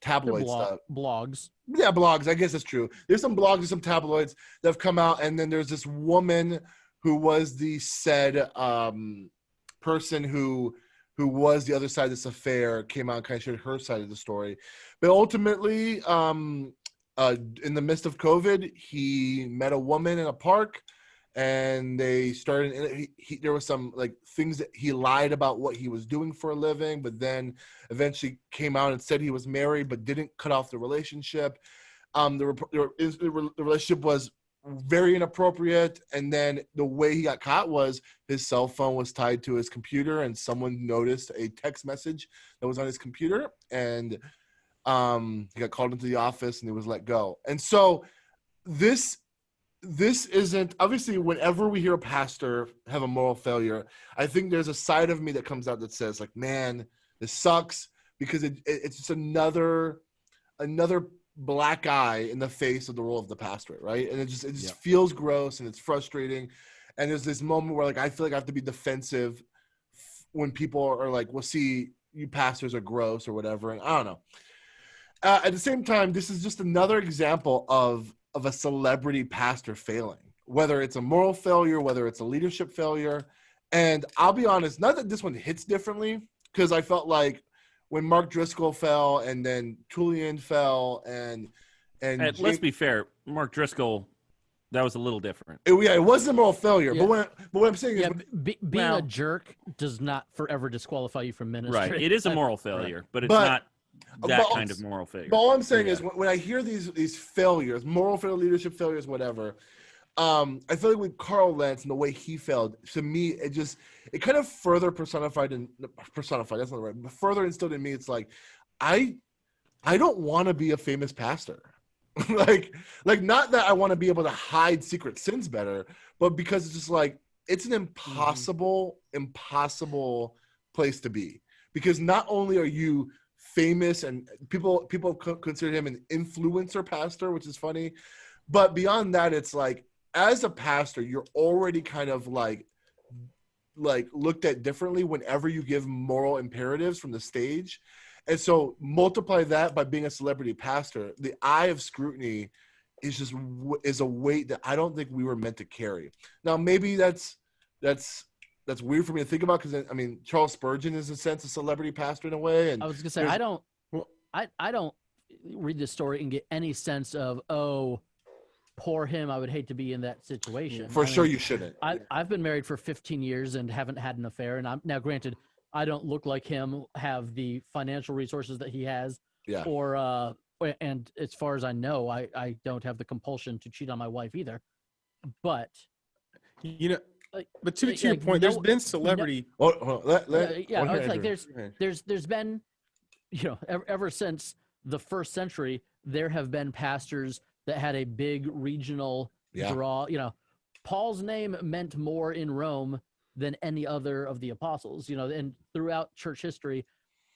tabloid stuff. Blogs. Yeah, blogs. I guess that's true. There's some blogs and some tabloids that have come out. And then there's this woman who was the said person who was the other side of this affair, came out and kind of shared her side of the story. But ultimately, in the midst of COVID, he met a woman in a park, and they started. There was some like things that he lied about what he was doing for a living, but then eventually came out and said he was married, but didn't cut off the relationship. The relationship was very inappropriate, and then the way he got caught was his cell phone was tied to his computer, and someone noticed a text message that was on his computer, and he got called into the office and he was let go. And so this isn't, obviously, whenever we hear a pastor have a moral failure, I think there's a side of me that comes out that says like, man, this sucks, because it's just another black eye in the face of the role of the pastorate, right? And it just feels gross and it's frustrating. And there's this moment where like I feel like I have to be defensive when people are like, well, see, you pastors are gross or whatever. And I don't know. At the same time, this is just another example of a celebrity pastor failing, whether it's a moral failure, whether it's a leadership failure. And I'll be honest, not that this one hits differently, because I felt like when Mark Driscoll fell and then Tullian fell and let's be fair, Mark Driscoll, that was a little different. It wasn't a moral failure. Yeah. But what I'm saying is being a jerk does not forever disqualify you from ministry. Right. It is a moral failure, but it's not that kind of moral failure. But all I'm saying is when I hear these failures, moral failure, leadership failures, whatever, I feel like with Carl Lentz and the way he failed, to me, it kind of further personified, that's not the right, but further instilled in me, it's like, I don't want to be a famous pastor. like not that I want to be able to hide secret sins better, but because it's just like, it's an impossible place to be, because not only are you famous and people consider him an influencer pastor, which is funny, but beyond that, it's like, as a pastor, you're already kind of like looked at differently whenever you give moral imperatives from the stage. And so multiply that by being a celebrity pastor, the eye of scrutiny is a weight that I don't think we were meant to carry. Now, maybe that's weird for me to think about, because I mean, Charles Spurgeon is in a sense a celebrity pastor in a way. And I was gonna say, I don't read this story and get any sense of, oh, poor him, I would hate to be in that situation. For sure, you shouldn't. I've been married for 15 years and haven't had an affair. And I'm now, granted, I don't look like him, have the financial resources that he has. Yeah. And as far as I know, I don't have the compulsion to cheat on my wife either. But but to your point, there's been celebrity. It's like there's been, ever since the first century, there have been pastors that had a big regional draw. Paul's name meant more in Rome than any other of the apostles. And throughout church history,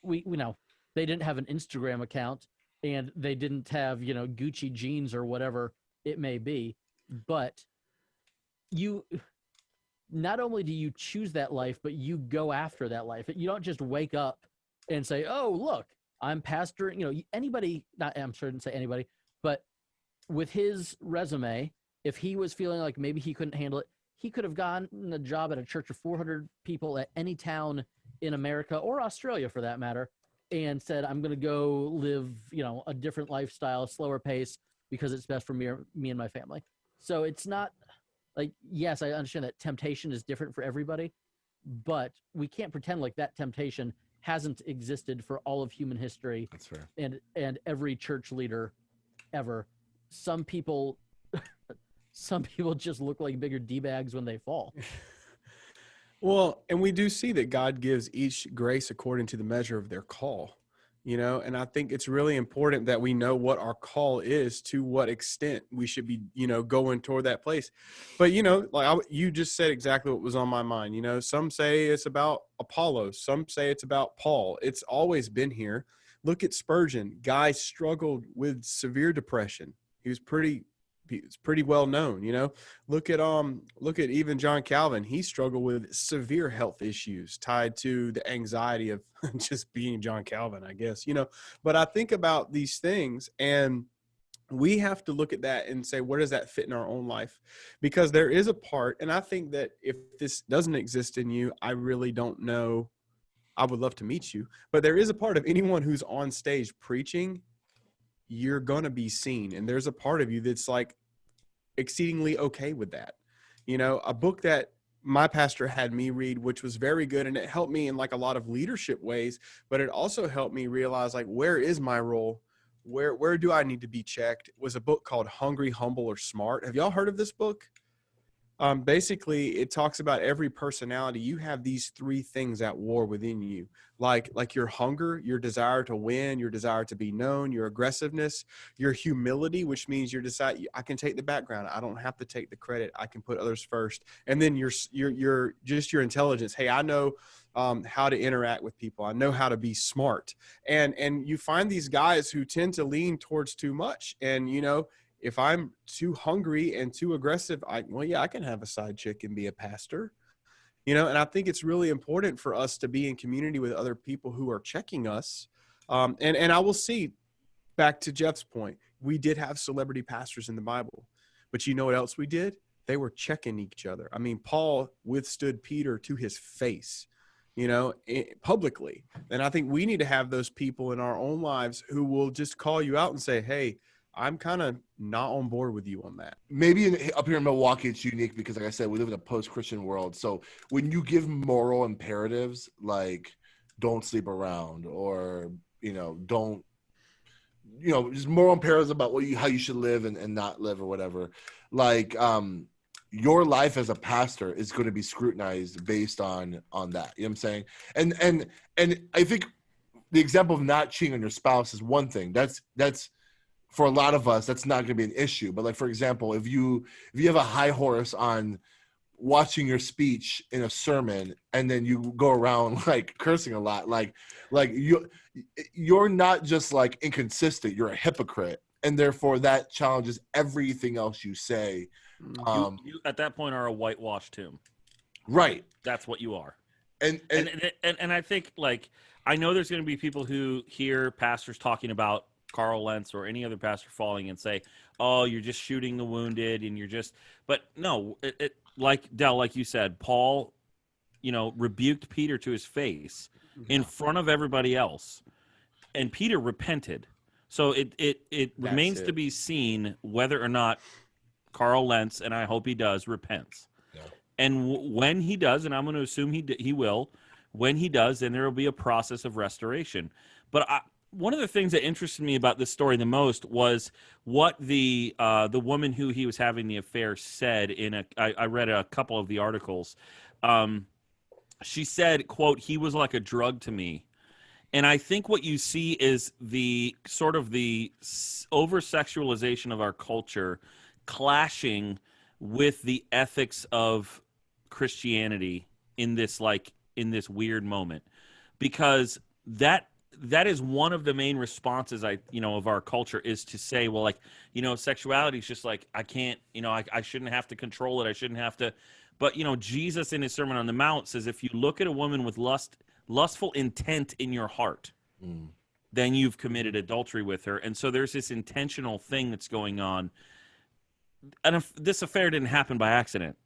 we know they didn't have an Instagram account and they didn't have Gucci jeans or whatever it may be. But you not only do you choose that life, but you go after that life. You don't just wake up and say, "Oh, look, I'm pastoring." Anybody. I'm sure I didn't say anybody, but with his resume, if he was feeling like maybe he couldn't handle it, he could have gotten a job at a church of 400 people at any town in America or Australia for that matter, and said, I'm going to go live, a different lifestyle, slower pace, because it's best for me and my family. So it's not like, yes, I understand that temptation is different for everybody, but we can't pretend like that temptation hasn't existed for all of human history. That's fair. And every church leader ever. Some people just look like bigger D-bags when they fall. Well, and we do see that God gives each grace according to the measure of their call, and I think it's really important that we know what our call is, to what extent we should be, going toward that place. But, you just said exactly what was on my mind. Some say it's about Apollos. Some say it's about Paul. It's always been here. Look at Spurgeon. Guy struggled with severe depression. He was pretty well known, Look at even John Calvin. He struggled with severe health issues tied to the anxiety of just being John Calvin, I guess, But I think about these things, and we have to look at that and say, where does that fit in our own life? Because there is a part, and I think that if this doesn't exist in you, I really don't know. I would love to meet you, but there is a part of anyone who's on stage preaching, you're going to be seen. And there's a part of you that's like exceedingly okay with that. A book that my pastor had me read, which was very good, and it helped me in like a lot of leadership ways, but it also helped me realize, like, where is my role? Where do I need to be checked? It was a book called Hungry, Humble, or Smart. Have y'all heard of this book? Basically, it talks about every personality. You have these three things at war within you, like your hunger, your desire to win, your desire to be known, your aggressiveness, your humility, which means I can take the background. I don't have to take the credit. I can put others first. And then your intelligence. Hey, I know how to interact with people. I know how to be smart. And you find these guys who tend to lean towards too much. And, if I'm too hungry and too aggressive, I can have a side chick and be a pastor, and I think it's really important for us to be in community with other people who are checking us. And I will see, back to Jeff's point, we did have celebrity pastors in the Bible, but you know what else we did? They were checking each other. I mean, Paul withstood Peter to his face, publicly. And I think we need to have those people in our own lives who will just call you out and say, hey, I'm kind of not on board with you on that. Maybe up here in Milwaukee, it's unique because, like I said, we live in a post-Christian world. So when you give moral imperatives like don't sleep around, or, don't, just moral imperatives about how you should live and not live or whatever. Like, your life as a pastor is going to be scrutinized based on that. You know what I'm saying? And I think the example of not cheating on your spouse is one thing. That's for a lot of us, that's not going to be an issue. But like, for example, if you have a high horse on watching your speech in a sermon and then you go around like cursing a lot, like you're not just like inconsistent, you're a hypocrite. And therefore that challenges everything else you say. You at that point are a whitewashed tomb. Right. That's what you are. And I think, like, I know there's going to be people who hear pastors talking about Carl Lentz or any other pastor falling and say, oh, you're just shooting the wounded and you're just, but no, like Del, like you said, Paul, rebuked Peter to his face in front of everybody else, and Peter repented. So it remains to be seen whether or not Carl Lentz, and I hope he does, repents. Yeah. And when he does, and I'm going to assume he will, when he does, then there will be a process of restoration. But one of the things that interested me about this story the most was what the woman who he was having the affair said I read a couple of the articles. She said, quote, "He was like a drug to me." And I think what you see is the sort of the over-sexualization of our culture clashing with the ethics of Christianity in this weird moment, because that is one of the main responses of our culture is to say, well, like, sexuality is just like, I can't, I shouldn't have to control it. I shouldn't have to. But, Jesus in his Sermon on the Mount says, if you look at a woman with lustful intent in your heart, then you've committed adultery with her. And so there's this intentional thing that's going on. And if this affair didn't happen by accident.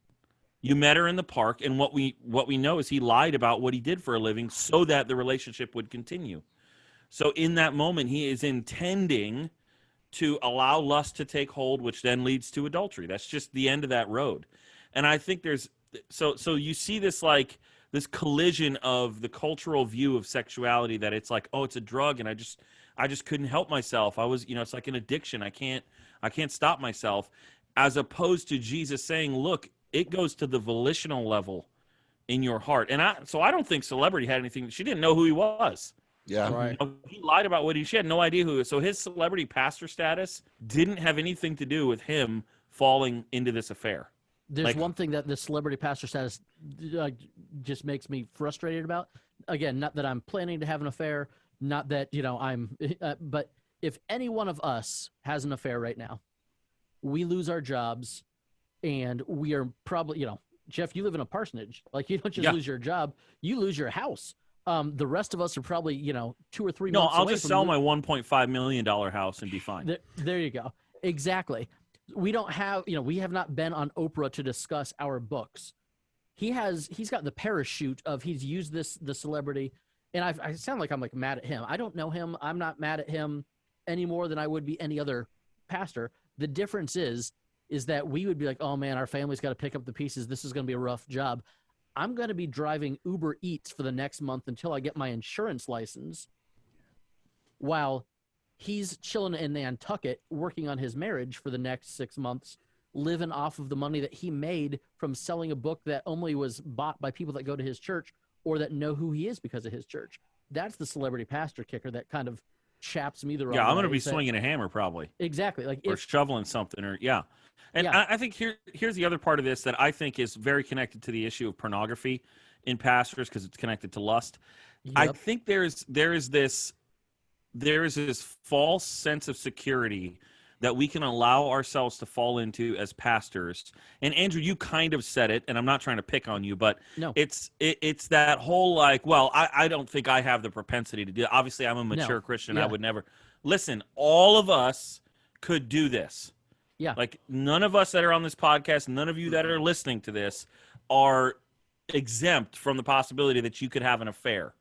You met her in the park, and what we know is he lied about what he did for a living so that the relationship would continue. So in that moment, he is intending to allow lust to take hold, which then leads to adultery. That's just the end of that road. And I think there's so you see this this collision of the cultural view of sexuality, that it's like, oh, it's a drug, and I just couldn't help myself. I was, it's like an addiction. I can't stop myself, as opposed to Jesus saying, look, it goes to the volitional level in your heart. And I don't think celebrity had anything. She didn't know who he was. Yeah. Right. He lied about she had no idea who he was. So his celebrity pastor status didn't have anything to do with him falling into this affair. There's one thing that the celebrity pastor status just makes me frustrated about. Again, not that I'm planning to have an affair, not that, but if any one of us has an affair right now, we lose our jobs, and we are probably, Jeff, you live in a parsonage. Like, you don't just lose your job, you lose your house. The rest of us are probably, 2 or 3 months away. No, I'll just sell my $1.5 million house and be fine. There you go. Exactly. We don't have, we have not been on Oprah to discuss our books. He's got the parachute of, he's used the celebrity, and I sound like I'm like mad at him. I don't know him. I'm not mad at him any more than I would be any other pastor. The difference is that we would be like, oh man, our family's got to pick up the pieces. This is going to be a rough job. I'm going to be driving Uber Eats for the next month until I get my insurance license, while he's chilling in Nantucket working on his marriage for the next 6 months, living off of the money that he made from selling a book that only was bought by people that go to his church or that know who he is because of his church. That's the celebrity pastor kicker that kind of chaps me the wrong way. Yeah, I'm going to be swinging a hammer probably. Exactly. Or shoveling something, or And I think here's the other part of this that I think is very connected to the issue of pornography in pastors, because it's connected to lust. Yep. I think there is this false sense of security that we can allow ourselves to fall into as pastors. And Andrew, you kind of said it, and I'm not trying to pick on you, but no. It's that whole like, well, I don't think I have the propensity to do it. Obviously, I'm a mature Christian. Yeah. I would never. Listen, all of us could do this. Yeah. Like, none of us that are on this podcast, none of you that are listening to this are exempt from the possibility that you could have an affair.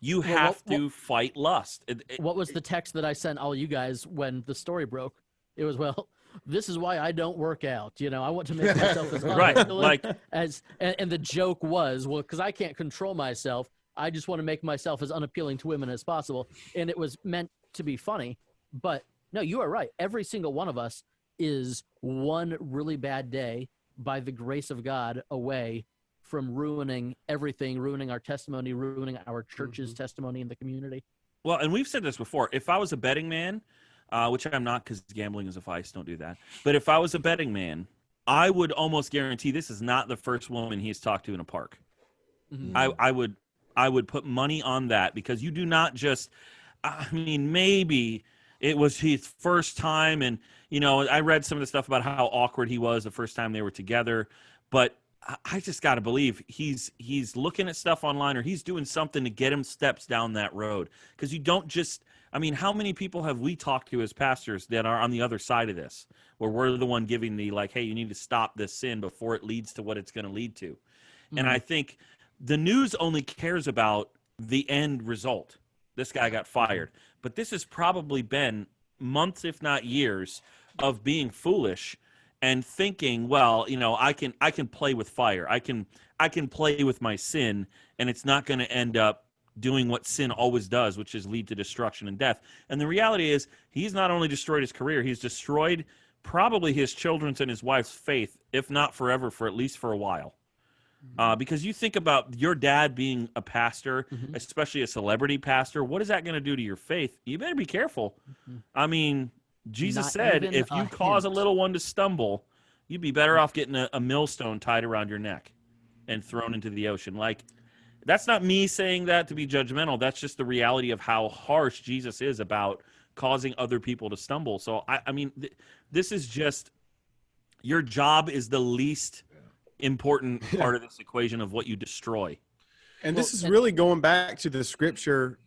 You have to fight lust. What was the text that I sent all you guys when the story broke? It was, well, this is why I don't work out. I want to make myself as right. And the joke was, well, because I can't control myself, I just want to make myself as unappealing to women as possible. And it was meant to be funny. But no, you are right. Every single one of us is one really bad day by the grace of God, away from ruining everything, ruining our testimony, ruining our church's testimony in the community. Well, and we've said this before. If I was a betting man, which I'm not because gambling is a vice, don't do that. But if I was a betting man, I would almost guarantee this is not the first woman he's talked to in a park. I would put money on that, because you do not just, I mean, maybe it was his first time, and I read some of the stuff about how awkward he was the first time they were together, but I just got to believe he's looking at stuff online, or he's doing something to get him steps down that road. Because you don't just, I mean, how many people have we talked to as pastors that are on the other side of this, where we're the one giving the, like, hey, you need to stop this sin before it leads to what it's going to lead to. And I think the news only cares about the end result. This guy got fired. But this has probably been months, if not years, of being foolish and thinking, well, I can play with fire. I can play with my sin, and it's not going to end up doing what sin always does, which is lead to destruction and death. And the reality is, he's not only destroyed his career, he's destroyed probably his children's and his wife's faith, if not forever, for at least for a while. Because you think about your dad being a pastor, especially a celebrity pastor, what is that going to do to your faith? You better be careful. I mean, Jesus Not said, even if you a cause a hint. little one to stumble, you'd be better off getting a millstone tied around your neck and thrown into the ocean. Like, that's not me saying that to be judgmental. That's just the reality of how harsh Jesus is about causing other people to stumble. So, I mean, this is just, your job is the least important part of this equation of what you destroy. And this is really going back to the scripture,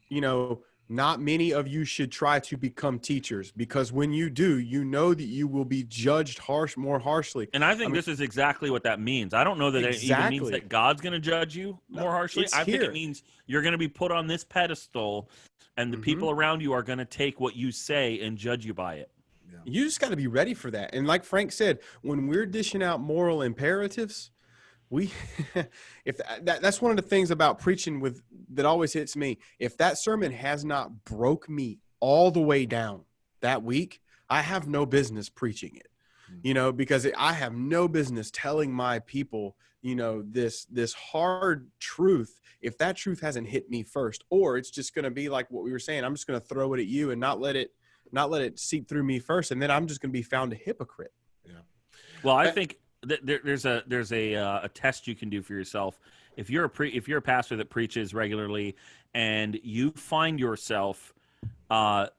not many of you should try to become teachers, because when you do, you know that you will be judged more harshly. And I think this is exactly what that means. I don't know that it even means Exactly. that God's going to judge you more harshly. it's I think here. it means you're going to be put on this pedestal, and the people around you are going to take what you say and judge you by it. You just got to be ready for that. And like Frank said, when we're dishing out moral imperatives, that's one of the things about preaching that always hits me. If that sermon has not broke me all the way down that week, I have no business preaching it, because I have no business telling my people, this hard truth, if that truth hasn't hit me first, or it's just going to be like what we were saying, I'm just going to throw it at you and not let it seep through me first. And then I'm just going to be found a hypocrite. Yeah. Well, I think there's a test you can do for yourself. If you're a pastor that preaches regularly and you find yourself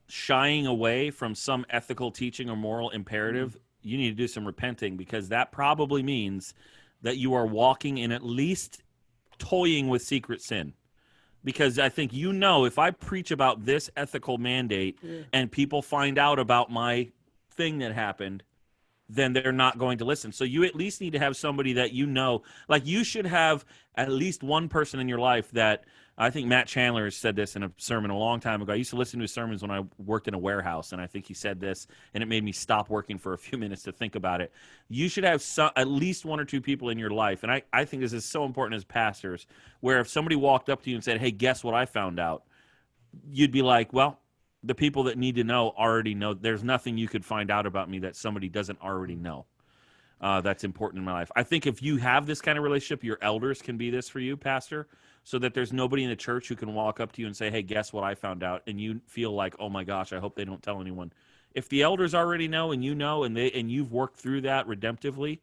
shying away from some ethical teaching or moral imperative, you need to do some repenting, because that probably means that you are walking in, at least toying with secret sin. Because I think, if I preach about this ethical mandate and people find out about my thing that happened, then they're not going to listen. So you at least need to have somebody that like, you should have at least one person in your life that, I think Matt Chandler said this in a sermon a long time ago. I used to listen to his sermons when I worked in a warehouse, and I think he said this, and it made me stop working for a few minutes to think about it. You should have at least one or two people in your life, and I think this is so important as pastors, where if somebody walked up to you and said, hey, guess what I found out? You'd be like, well, the people that need to know already know. There's nothing you could find out about me that somebody doesn't already know. That's important in my life. I think if you have this kind of relationship, your elders can be this for you, pastor, so that there's nobody in the church who can walk up to you and say, hey, guess what I found out? And you feel like, oh my gosh, I hope they don't tell anyone. If the elders already know, and and you've worked through that redemptively,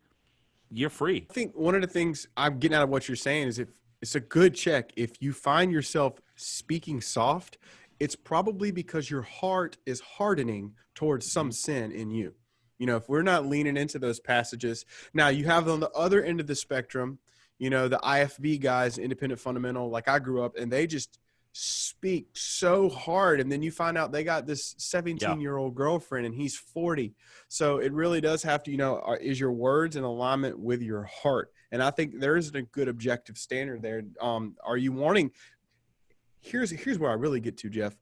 you're free. I think one of the things I'm getting out of what you're saying is, if it's a good check, if you find yourself speaking soft, it's probably because your heart is hardening towards some sin in you. If we're not leaning into those passages. Now, you have on the other end of the spectrum, the IFB guys, independent fundamental, like I grew up, and they just speak so hard. And then you find out they got this 17-year-old girlfriend and he's 40. So it really does have to, is your words in alignment with your heart? And I think there isn't a good objective standard there. Are you wanting, here's where I really get to, Jeff.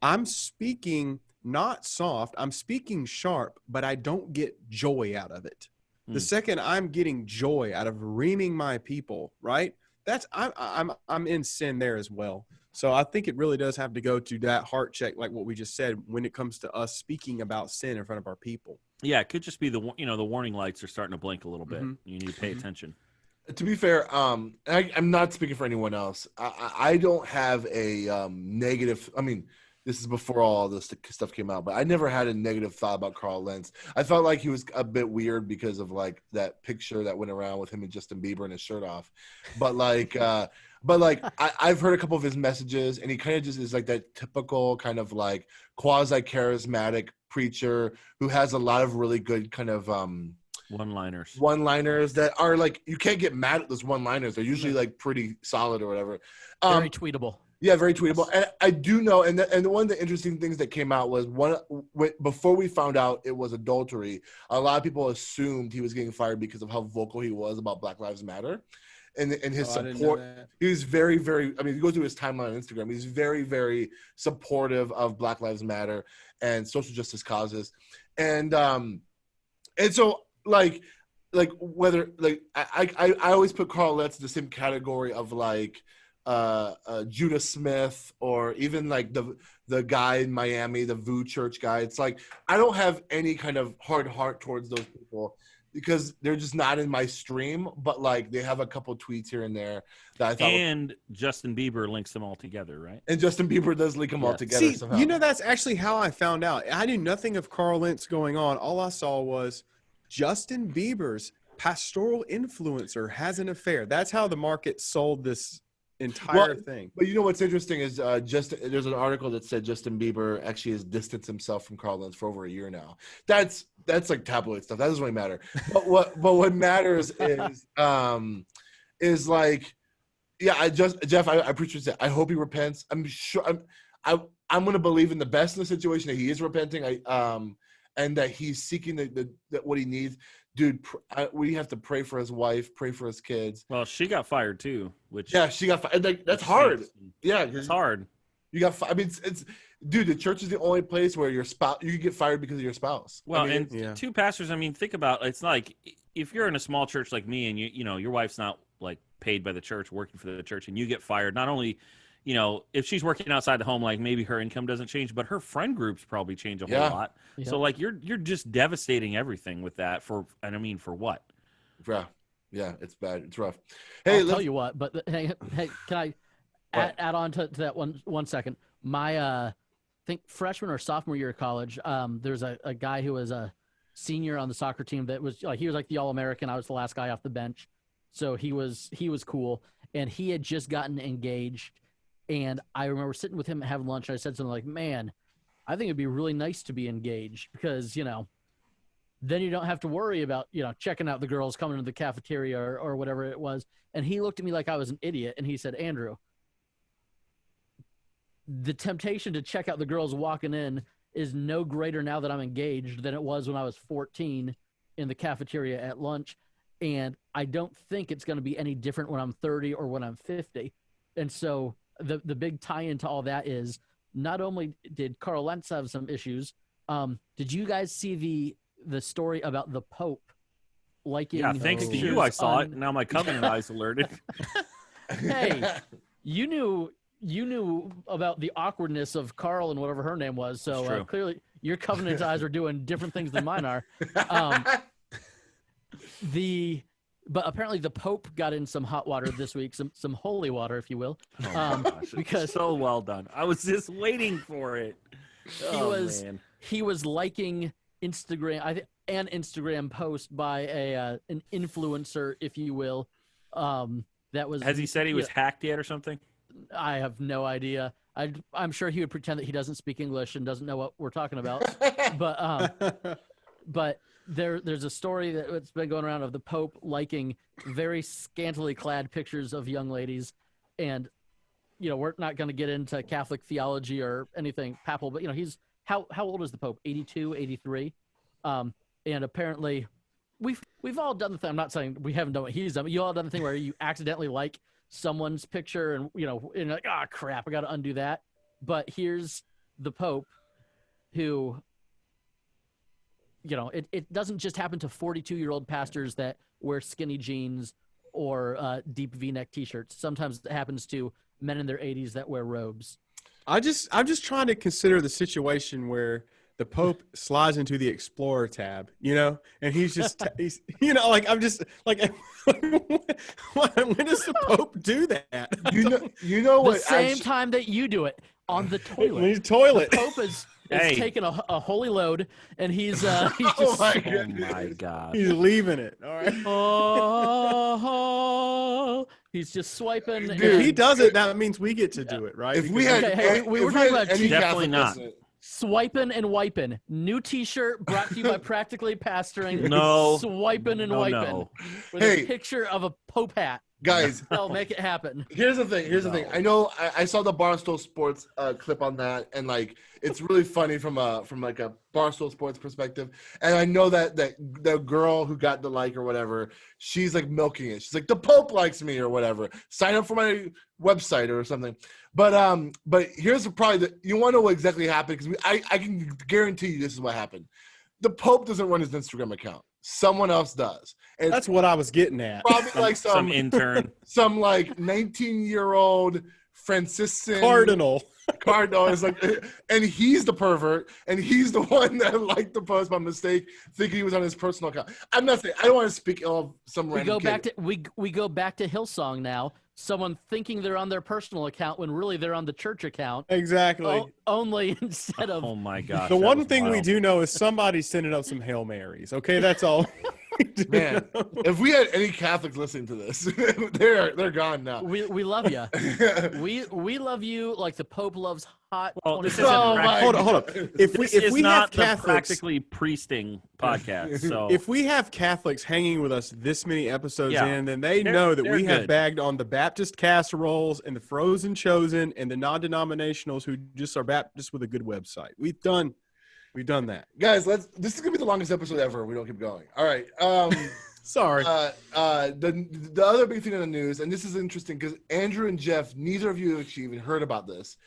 I'm speaking not soft, I'm speaking sharp, but I don't get joy out of it. The second I'm getting joy out of reaming my people, right? That's I'm in sin there as well. So I think it really does have to go to that heart check, like what we just said, when it comes to us speaking about sin in front of our people. Yeah, it could just be the warning lights are starting to blink a little bit. Mhm. You need to pay attention. To be fair, I'm not speaking for anyone else. I don't have a negative. I mean, this is before all this stuff came out, but I never had a negative thought about Carl Lentz. I felt like he was a bit weird because of like that picture that went around with him and Justin Bieber and his shirt off. But I've heard a couple of his messages, and he kind of just is like that typical kind of like quasi charismatic preacher who has a lot of really good kind of one-liners that are like, you can't get mad at those one-liners. They're usually like pretty solid or whatever. Very tweetable. Yeah, very tweetable. And I do know, and one of the interesting things that came out was before we found out it was adultery, a lot of people assumed he was getting fired because of how vocal he was about Black Lives Matter. And his support. He was very, very, I mean, if you go through his timeline on Instagram, he's very, very supportive of Black Lives Matter and social justice causes. And so like whether like I always put Carl Lentz in the same category of like Judah Smith, or even like the guy in Miami, the VU Church guy. It's like I don't have any kind of hard heart towards those people because they're just not in my stream, but like they have a couple tweets here and there that I thought. And Justin Bieber links them all together, right? And Justin Bieber does link them all together. See, somehow. you know, that's actually how I found out. I knew nothing of Carl Lentz going on. All I saw was Justin Bieber's pastoral influencer has an affair. That's how the market sold this entire thing. But you know what's interesting is there's an article that said Justin Bieber actually has distanced himself from Carl Lentz for over a year now. That's like tabloid stuff. That doesn't really matter. But what matters is like, yeah, Jeff, I appreciate it. I hope he repents. I'm sure I'm gonna believe in the best in the situation that he is repenting. And that he's seeking the what he needs. Dude, we have to pray for his wife, pray for his kids. Well, she got fired too, which she got fired. Like, that's hard. Yeah, it's hard. You got. I mean, it's dude. The church is the only place where your spouse you can get fired because of your spouse. Well, I mean, and two pastors. I mean, think about it's like if you're in a small church like me, and you know your wife's not like paid by the church, working for the church, and you get fired. Not only, you know, if she's working outside the home, like maybe her income doesn't change, but her friend groups probably change a whole lot. Yeah. So like you're just devastating everything with that for what? Yeah, it's bad. It's rough. Hey, I'll tell you what, but hey, can I add on to that one second? My I think freshman or sophomore year of college, there's a guy who was a senior on the soccer team that was he was like the All-American. I was the last guy off the bench. So he was cool, and he had just gotten engaged. And I remember sitting with him and having lunch, and I said something like, man, I think it'd be really nice to be engaged because, you know, then you don't have to worry about, you know, checking out the girls coming to the cafeteria or whatever it was. And he looked at me like I was an idiot, and he said, Andrew, the temptation to check out the girls walking in is no greater now that I'm engaged than it was when I was 14 in the cafeteria at lunch. And I don't think it's going to be any different when I'm 30 or when I'm 50. And so the big tie into all that is not only did Carl Lentz have some issues, did you guys see the story about the Pope liking? Yeah, thanks to you, I saw it. Now my covenant eyes alerted. Hey, you knew about the awkwardness of Carl and whatever her name was. So clearly your covenant eyes are doing different things than mine are. But apparently the Pope got in some hot water this week, some holy water, if you will. Oh my gosh, because so well done. I was just waiting for it. He was liking an Instagram post by an influencer, if you will. That was. Has he said he was hacked yet or something? I have no idea. I'm sure he would pretend that he doesn't speak English and doesn't know what we're talking about. But there's a story that's been going around of the Pope liking very scantily clad pictures of young ladies. And, you know, we're not going to get into Catholic theology or anything papal, but, you know, he's how old is the Pope? 82, 83. And apparently we've all done the thing. I'm not saying we haven't done what he's done, but you all done the thing where you accidentally like someone's picture and, you know, and like, oh crap, I got to undo that. But here's the Pope who, you know, it doesn't just happen to 42-year-old pastors that wear skinny jeans or deep V-neck T-shirts. Sometimes it happens to men in their 80s that wear robes. I'm just trying to consider the situation where the Pope slides into the Explorer tab, and he's just, like, I'm just like, when does the Pope do that? You know The what? same time that you do it on the toilet. His toilet. The Pope is Hey. taking a holy load, and he's Oh just my Oh goodness. my gosh. He's leaving it. All right. he's just swiping. Dude, If he and does it, that means we get to do it, right? If we had, Okay, hey, we were talking about any Definitely Catholic not. listener- swiping and wiping. New T-shirt brought to you by Practically Pastoring. No. Swiping and No, wiping no. with Hey. a picture of a Pope hat. guys, They'll make it happen. here's the thing. I know I saw the Barstool Sports clip on that, and like it's really funny from like a Barstool Sports perspective. And I know that the girl who got the like or whatever, she's like milking it. She's like, the Pope likes me or whatever. Sign up for my website or something. But here's you want to know what exactly happened, because I can guarantee you this is what happened. The Pope doesn't run his Instagram account. Someone else does. And That's what I was getting at. probably like Some intern. some like 19-year-old Franciscan Cardinal. is like, and he's the pervert, and he's the one that liked the post by mistake, thinking he was on his personal account. I'm not saying, I don't want to speak ill of some We random go back kid. to we go back to Hillsong now. Someone thinking they're on their personal account when really they're on the church account. Exactly. Only instead of Oh my gosh. The that one was thing we wild. do know is somebody's sending up some Hail Marys. Okay, that's all. we do Man, know. if we had any Catholics listening to this, they're gone now. we love you. We love you like the Pope loves hot. Well, this 27 isn't Oh prac- my hold up. If we This if is we have not the Catholics, practically priesting podcast. So if we have Catholics hanging with us this many episodes Yeah. in, then they They're- know that they're we have good. bagged on the Baptist casseroles and the frozen chosen and the non-denominationals who just are Baptists with a good website. We've done that. Guys, this is gonna be the longest episode ever. We don't keep going. All right. Sorry. The other big thing in the news, and this is interesting because Andrew and Jeff, neither of you actually even heard about this.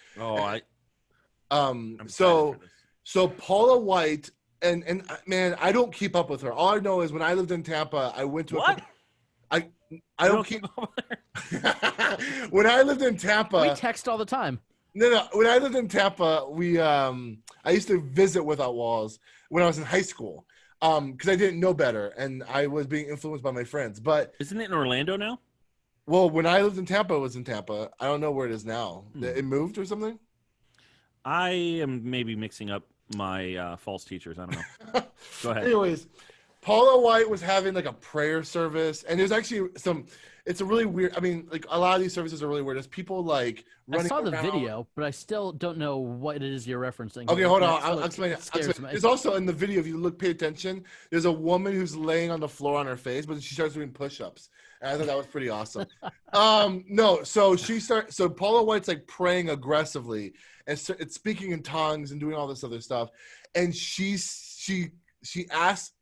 I'm So excited for this. So Paula White, and man, I don't keep up with her. All I know is when I lived in Tampa, I went to What? I You don't keep. When I lived in Tampa, We text all the time. no. When I lived in Tampa, I used to visit Without Walls when I was in high school, because I didn't know better and I was being influenced by my friends. But Isn't it in Orlando now? well, when I lived in Tampa, it was in Tampa. I don't know where it is now. Hmm. It moved or something. I am maybe mixing up my false teachers. I don't know. Go ahead. Anyways, Paula White was having like a prayer service, and there's actually it's a really weird. I mean, like a lot of these services are really weird. There's people like running I saw the around. video, but I still don't know what it is you're referencing. Okay, hold on. That's I'll what explain it. scares me. There's also in the video, if you pay attention, there's a woman who's laying on the floor on her face, but she starts doing push-ups. And I thought that was pretty awesome. No, so Paula White's like praying aggressively and it's speaking in tongues and doing all this other stuff. And she asked,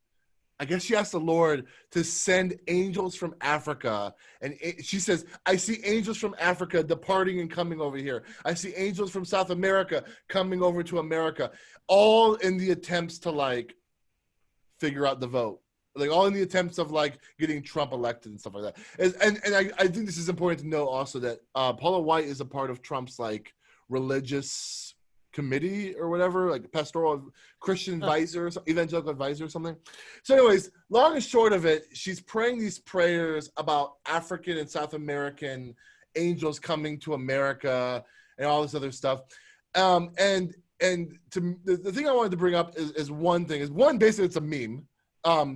I guess she asked the Lord to send angels from Africa. And she says, I see angels from Africa departing and coming over here. I see angels from South America coming over to America, all in the attempts to like figure out the vote. Like all in the attempts of like getting Trump elected and stuff like that. And I think this is important to know also that Paula White is a part of Trump's like religious committee or whatever, like pastoral Christian advisor, evangelical advisor or something. So anyways, long and short of it, she's praying these prayers about African and South American angels coming to America and all this other stuff. And the thing I wanted to bring up is one thing. Basically it's a meme.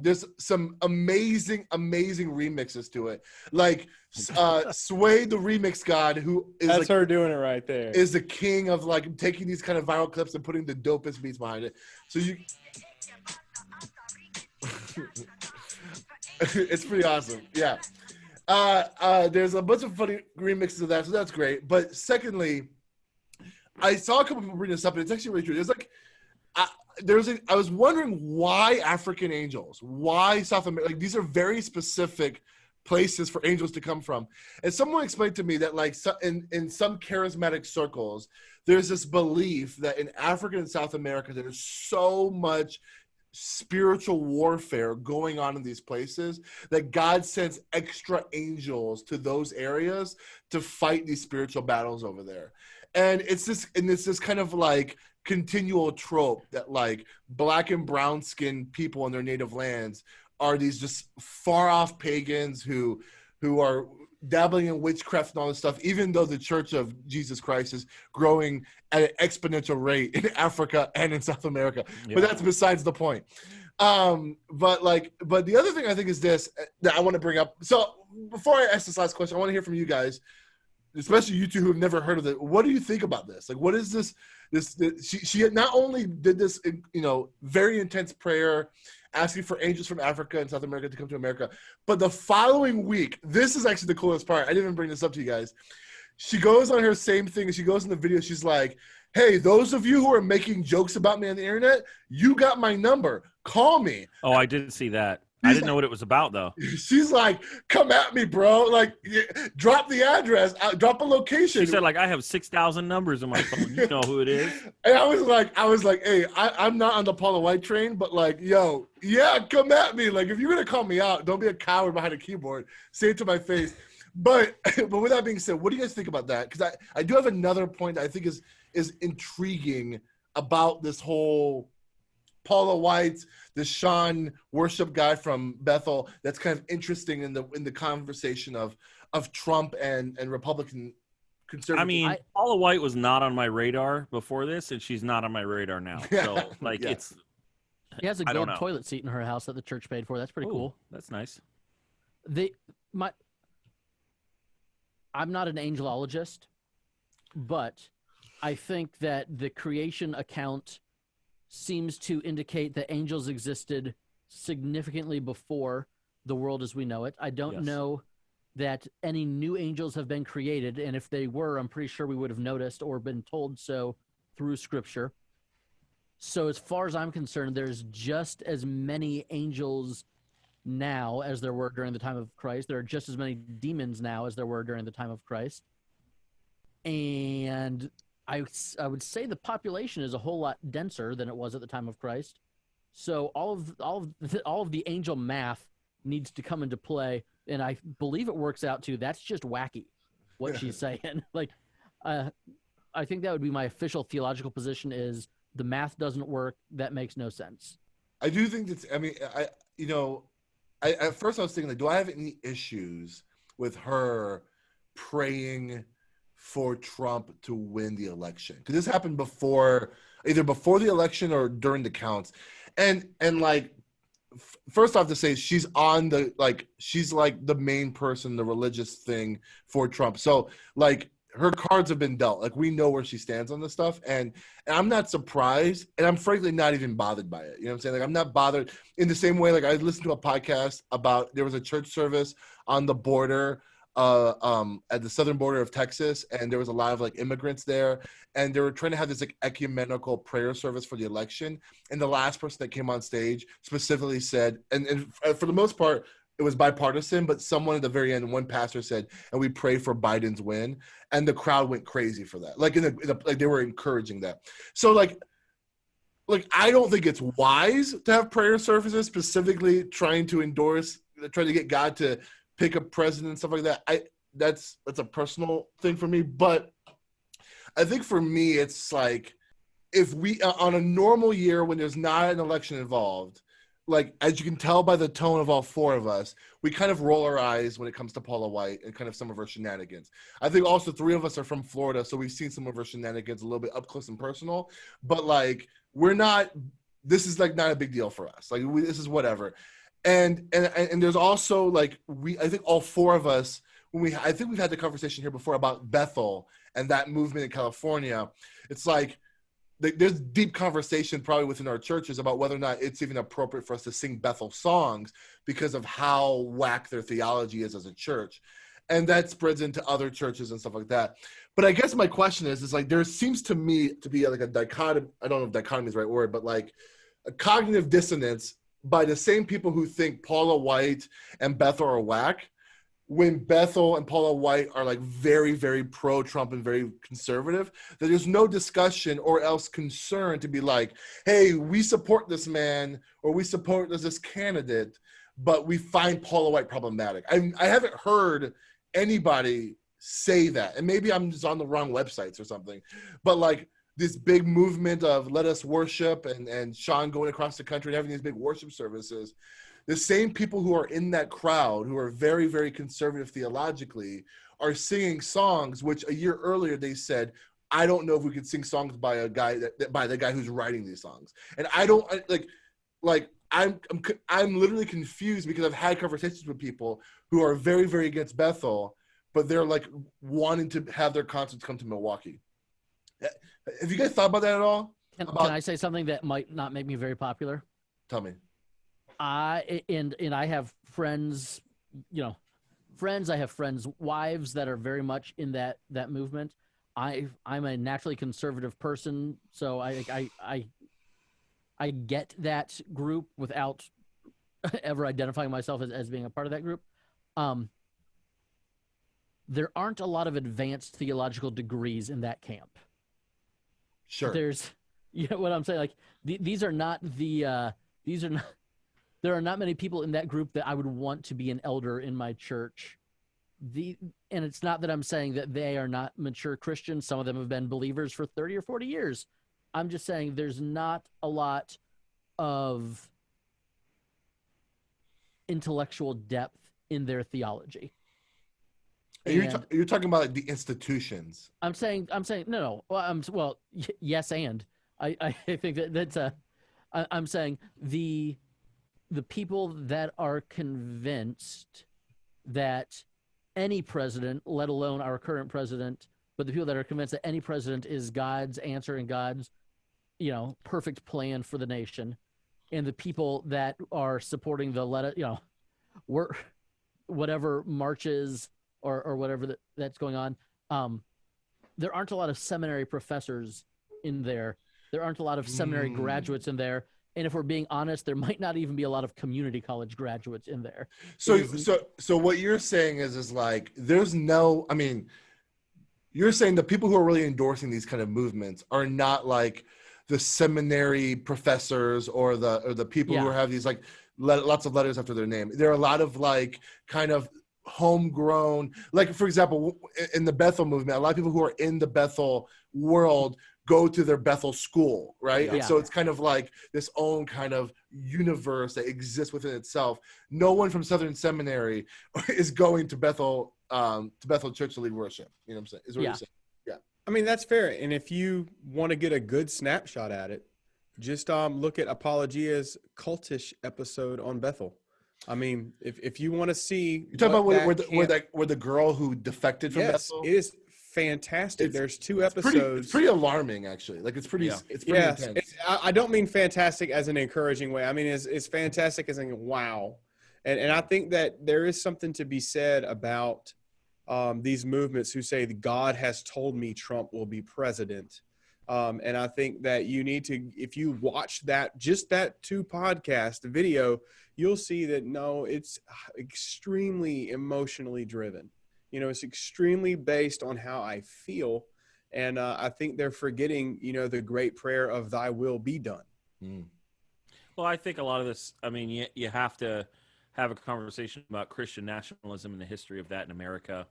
There's some amazing remixes to it. Like Sway the Remix God, who is That's like, her doing it right there. is the king of like taking these kind of viral clips and putting the dopest beats behind it. So it's pretty awesome. Yeah. There's a bunch of funny remixes of that, so that's great. But secondly, I saw a couple people bring this up, and it's actually really true. There's like I was wondering why African angels, why South America, like these are very specific places for angels to come from. And someone explained to me that like in some charismatic circles, there's this belief that in Africa and South America, there's so much spiritual warfare going on in these places, that God sends extra angels to those areas to fight these spiritual battles over there. And it's this kind of like continual trope that like black and brown skinned people in their native lands are these just far off pagans who are dabbling in witchcraft and all this stuff, even though the Church of Jesus Christ is growing at an exponential rate in Africa and in South America. Yeah. But that's besides the point. But the other thing I think is this that I want to bring up. So before I ask this last question, I want to hear from you guys, especially you two who have never heard of it. What do you think about this? Like, what is this? She not only did this, very intense prayer, asking for angels from Africa and South America to come to America, but the following week, this is actually the coolest part. I didn't even bring this up to you guys. She goes on her same thing. She goes in the video. She's like, "Hey, those of you who are making jokes about me on the internet, you got my number. Call me." Oh, I did see that. I didn't know what it was about, though. She's like, "Come at me, bro. Like, drop the address, drop a location." She said, like, I have 6,000 numbers on my phone. You know who it is. And I was like, "Hey, I'm not on the Paula White train, but like, yo, yeah, come at me. Like, if you're gonna call me out, don't be a coward behind a keyboard. Say it to my face." But with that being said, what do you guys think about that? Because I do have another point that I think is intriguing about this whole Paula White, the Sean worship guy from Bethel. That's kind of interesting in the conversation of Trump and Republican conservative. I mean, Paula White was not on my radar before this, and she's not on my radar now. So, like, Yeah. it's She has a I don't gold know. toilet seat in her house that the church paid for. That's pretty Ooh, cool. That's nice. I'm not an angelologist, but I think that the creation account seems to indicate that angels existed significantly before the world as we know it. I don't Yes. know that any new angels have been created, and if they were, I'm pretty sure we would have noticed or been told so through Scripture. So as far as I'm concerned, there's just as many angels now as there were during the time of Christ. There are just as many demons now as there were during the time of Christ. And I would say the population is a whole lot denser than it was at the time of Christ. So all of the angel math needs to come into play, and I believe it works out too. That's just wacky, what she's saying. Like, I think that would be my official theological position: is the math doesn't work. That makes no sense. I do think that's. I mean, at first I was thinking, like, do I have any issues with her praying for Trump to win the election? Because this happened either before the election or during the counts, and like, first off to say she's she's like the main person, the religious thing for Trump. So like her cards have been dealt. Like we know where she stands on this stuff, and I'm not surprised, and I'm frankly not even bothered by it. You know what I'm saying? Like I'm not bothered in the same way. Like I listened to a podcast about there was a church service on the border, at the southern border of Texas, and there was a lot of like immigrants there, and they were trying to have this like ecumenical prayer service for the election. And the last person that came on stage specifically said, and for the most part, it was bipartisan, but someone at the very end, one pastor said, "And we pray for Biden's win," and the crowd went crazy for that. Like like they were encouraging that. So like I don't think it's wise to have prayer services specifically trying to get God to pick a president and stuff like that. That's a personal thing for me, but I think for me it's like if we on a normal year when there's not an election involved, like as you can tell by the tone of all four of us, we kind of roll our eyes when it comes to Paula White and kind of some of her shenanigans. I think also three of us are from Florida, so we've seen some of her shenanigans a little bit up close and personal, but like this is like not a big deal for us. Like this is whatever. And there's also like I think all four of us I think we've had the conversation here before about Bethel and that movement in California. It's like there's deep conversation probably within our churches about whether or not it's even appropriate for us to sing Bethel songs because of how whack their theology is as a church. And that spreads into other churches and stuff like that. But I guess my question is like there seems to me to be like a dichotomy. I don't know if dichotomy is the right word, but like a cognitive dissonance by the same people who think Paula White and Bethel are whack, when Bethel and Paula White are like very, very pro-Trump and very conservative, that there's no discussion or else concern to be like, hey, we support this man or we support this candidate, but we find Paula White problematic. I haven't heard anybody say that, and maybe I'm just on the wrong websites or something, but like this big movement of let us worship and Sean going across the country and having these big worship services, the same people who are in that crowd who are very, very conservative theologically are singing songs which a year earlier they said, I don't know if we could sing songs by a guy by the guy who's writing these songs. And I'm literally confused because I've had conversations with people who are very, very against Bethel, but they're like wanting to have their concerts come to Milwaukee. Have you guys thought about that at all? Can I say something that might not make me very popular? Tell me. I have friends, I have friends' wives that are very much in that movement. I'm a naturally conservative person, so I get that group without ever identifying myself as being a part of that group. There aren't a lot of advanced theological degrees in that camp. Sure. There's, what I'm saying? Like these are not there are not many people in that group that I would want to be an elder in my church. And it's not that I'm saying that they are not mature Christians. Some of them have been believers for 30 or 40 years. I'm just saying there's not a lot of intellectual depth in their theology. You're talking about like the institutions. I'm saying no. Yes, and I think I'm saying the people that are convinced that any president, let alone our current president, but the people that are convinced that any president is God's answer and God's, perfect plan for the nation, and the people that are supporting the whatever marches or whatever that's going on, there aren't a lot of seminary professors in there. There aren't a lot of seminary graduates in there. And if we're being honest, there might not even be a lot of community college graduates in there. So what you're saying is like, there's no, I mean, you're saying the people who are really endorsing these kind of movements are not like the seminary professors or the people who have these like lots of letters after their name. There are a lot of like kind of homegrown, like for example, in the Bethel movement, a lot of people who are in the Bethel world go to their Bethel school, right? Yeah. And so it's kind of like this own kind of universe that exists within itself. No one from Southern Seminary is going to Bethel Church to lead worship. You know what I'm saying? Is what you're saying. Yeah. I mean, that's fair. And if you want to get a good snapshot at it, just look at Apologia's cultish episode on Bethel. I mean, if you want to see, you're talking about where the girl who defected from Bethel. It is fantastic. There's 2 episodes. It's pretty alarming, actually. Like it's pretty intense. I don't mean fantastic as an encouraging way. I mean, it's fantastic as in wow. And I think that there is something to be said about these movements who say God has told me Trump will be president. And I think that you need to, if you watch that 2 podcast video, you'll see that no, it's extremely emotionally driven. It's extremely based on how I feel. And I think they're forgetting, the great prayer of thy will be done. Mm. Well, I think a lot of this, I mean, you have to have a conversation about Christian nationalism and the history of that in America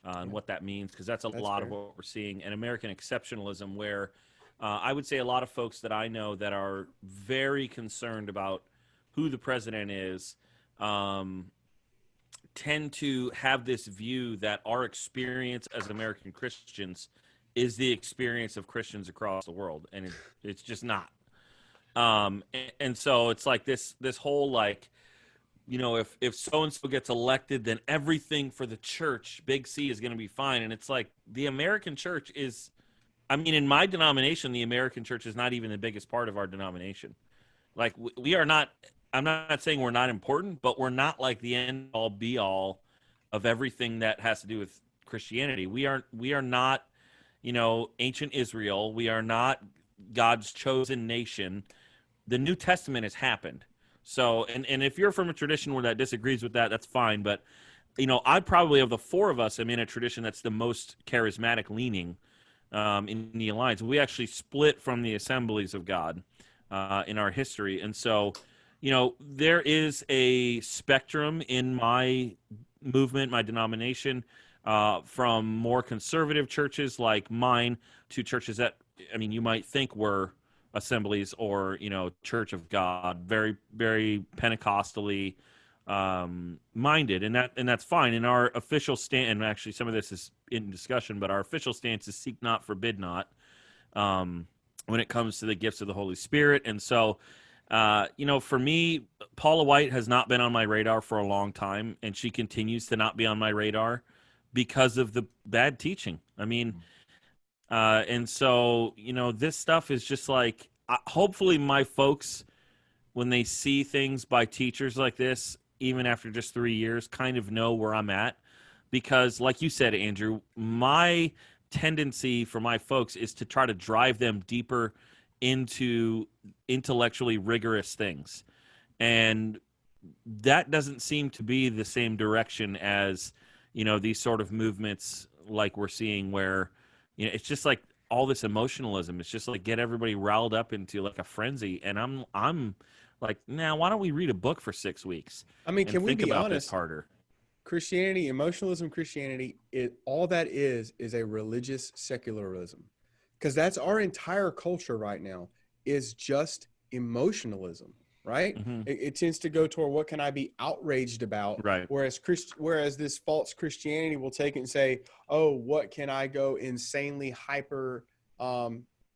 and what that means, because that's lot of what we're seeing. And American exceptionalism, where I would say a lot of folks that I know that are very concerned about who the president is tend to have this view that our experience as American Christians is the experience of Christians across the world, and it's just not. And so it's like this whole like, if so-and-so gets elected, then everything for the church, big C, is going to be fine. And it's like the American church is, I mean, in my denomination, the American church is not even the biggest part of our denomination. Like we are not, I'm not saying we're not important, but we're not like the end-all be-all of everything that has to do with Christianity. We are not, ancient Israel. We are not God's chosen nation. The New Testament has happened. So, and if you're from a tradition where that disagrees with that, that's fine. But I probably, of the four of us, am in a tradition that's the most charismatic leaning in the Alliance. We actually split from the Assemblies of God in our history. And so, there is a spectrum in my movement, my denomination, from more conservative churches like mine to churches that, you might think were Assemblies or, Church of God, very, very Pentecostally minded, and that's fine. And our official stand, and actually some of this is in discussion, but our official stance is seek not, forbid not, when it comes to the gifts of the Holy Spirit. And so, for me, Paula White has not been on my radar for a long time, and she continues to not be on my radar because of the bad teaching. And so, this stuff is just like, hopefully my folks, when they see things by teachers like this, even after just 3 years, kind of know where I'm at. Because like you said, Andrew, my tendency for my folks is to try to drive them deeper into intellectually rigorous things. And that doesn't seem to be the same direction as, these sort of movements like we're seeing where, it's just like all this emotionalism. It's just like get everybody riled up into like a frenzy. And I'm like, now, why don't we read a book for 6 weeks? Can we think be about honest? this harder? Christianity, emotionalism, Christianity, all that is a religious secularism, because that's our entire culture right now is just emotionalism, right? Mm-hmm. It tends to go toward what can I be outraged about, right? Whereas this false Christianity will take it and say, oh, what can I go insanely hyper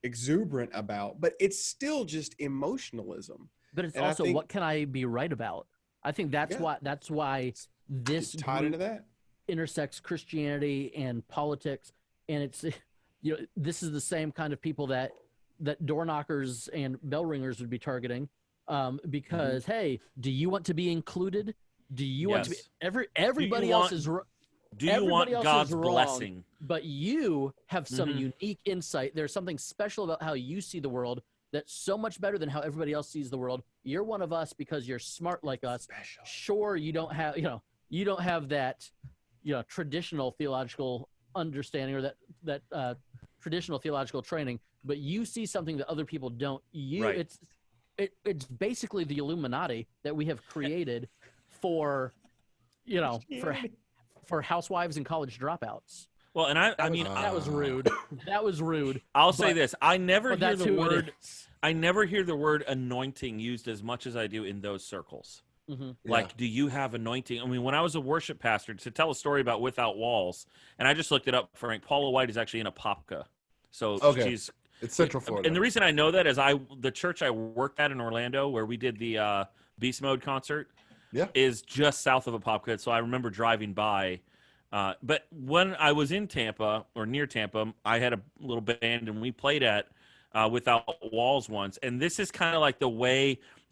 exuberant about? But it's still just emotionalism. But it's also what can I be right about? I think that's why this tied into that intersects Christianity and politics, and it's this is the same kind of people that door knockers and bell ringers would be targeting, because hey, do you want to be included? Do you want to be everybody else is do you want God's blessing? But you have some unique insight. There's something special about how you see the world that's so much better than how everybody else sees the world. You're one of us because you're smart like us. Special. Sure, you don't have that traditional theological understanding or that traditional theological training, but you see something that other people don't. It's basically the Illuminati that we have created for for housewives and college dropouts. Well, and that was rude. That was rude. I'll say this: I never hear the word. I never hear the word anointing used as much as I do in those circles. Mm-hmm. Like, do you have anointing? When I was a worship pastor, to tell a story about Without Walls, and I just looked it up, Frank, Paula White is actually in Apopka. So it's Central Florida. And the reason I know that is the church I worked at in Orlando, where we did the Beast Mode concert, is just south of Apopka. So I remember driving by. But when I was in Tampa or near Tampa, I had a little band and we played at Without Walls once. And this is kind of like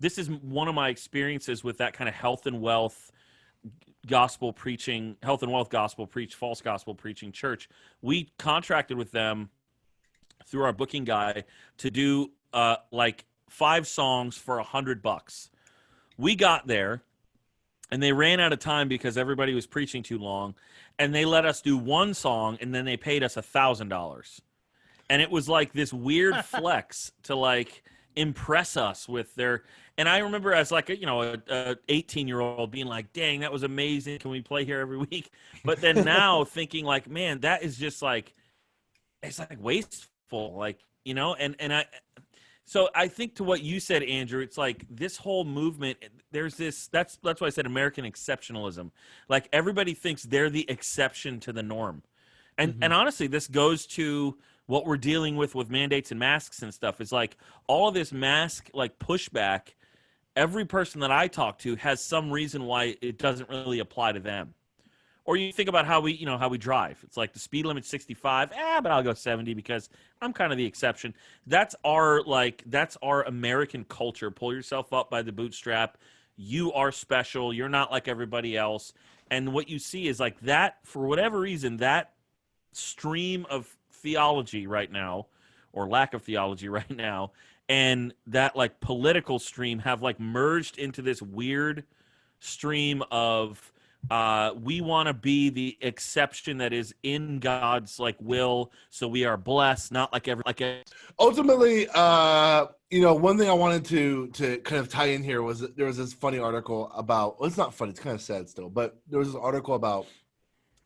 this is one of my experiences with that kind of health and wealth gospel preaching, false gospel preaching church. We contracted with them through our booking guy to do like 5 songs for $100. We got there and they ran out of time because everybody was preaching too long. And they let us do 1 song, and then they paid us $1,000. And it was like this weird flex to like impress us with their. And I remember as like a 18-year-old being like, "Dang, that was amazing! Can we play here every week?" But then now thinking like, "Man, that is just like, it's like wasteful, like And I. So I think to what you said, Andrew, it's like this whole movement, there's this, that's why I said American exceptionalism. Like everybody thinks they're the exception to the norm. And and honestly, this goes to what we're dealing with mandates and masks and stuff. Is like all of this mask like pushback, every person that I talk to has some reason why it doesn't really apply to them. Or you think about how we drive. It's like the speed limit's 65. But I'll go 70 because I'm kind of the exception. That's our American culture. Pull yourself up by the bootstrap. You are special. You're not like everybody else. And what you see is like that, for whatever reason, that stream of theology right now, or lack of theology right now, and that like political stream have like merged into this weird stream of We want to be the exception that is in God's like will, so we are blessed, not like Ultimately, one thing I wanted to kind of tie in here was that there was this funny article about. Well, it's not funny; it's kind of sad still. But there was this article about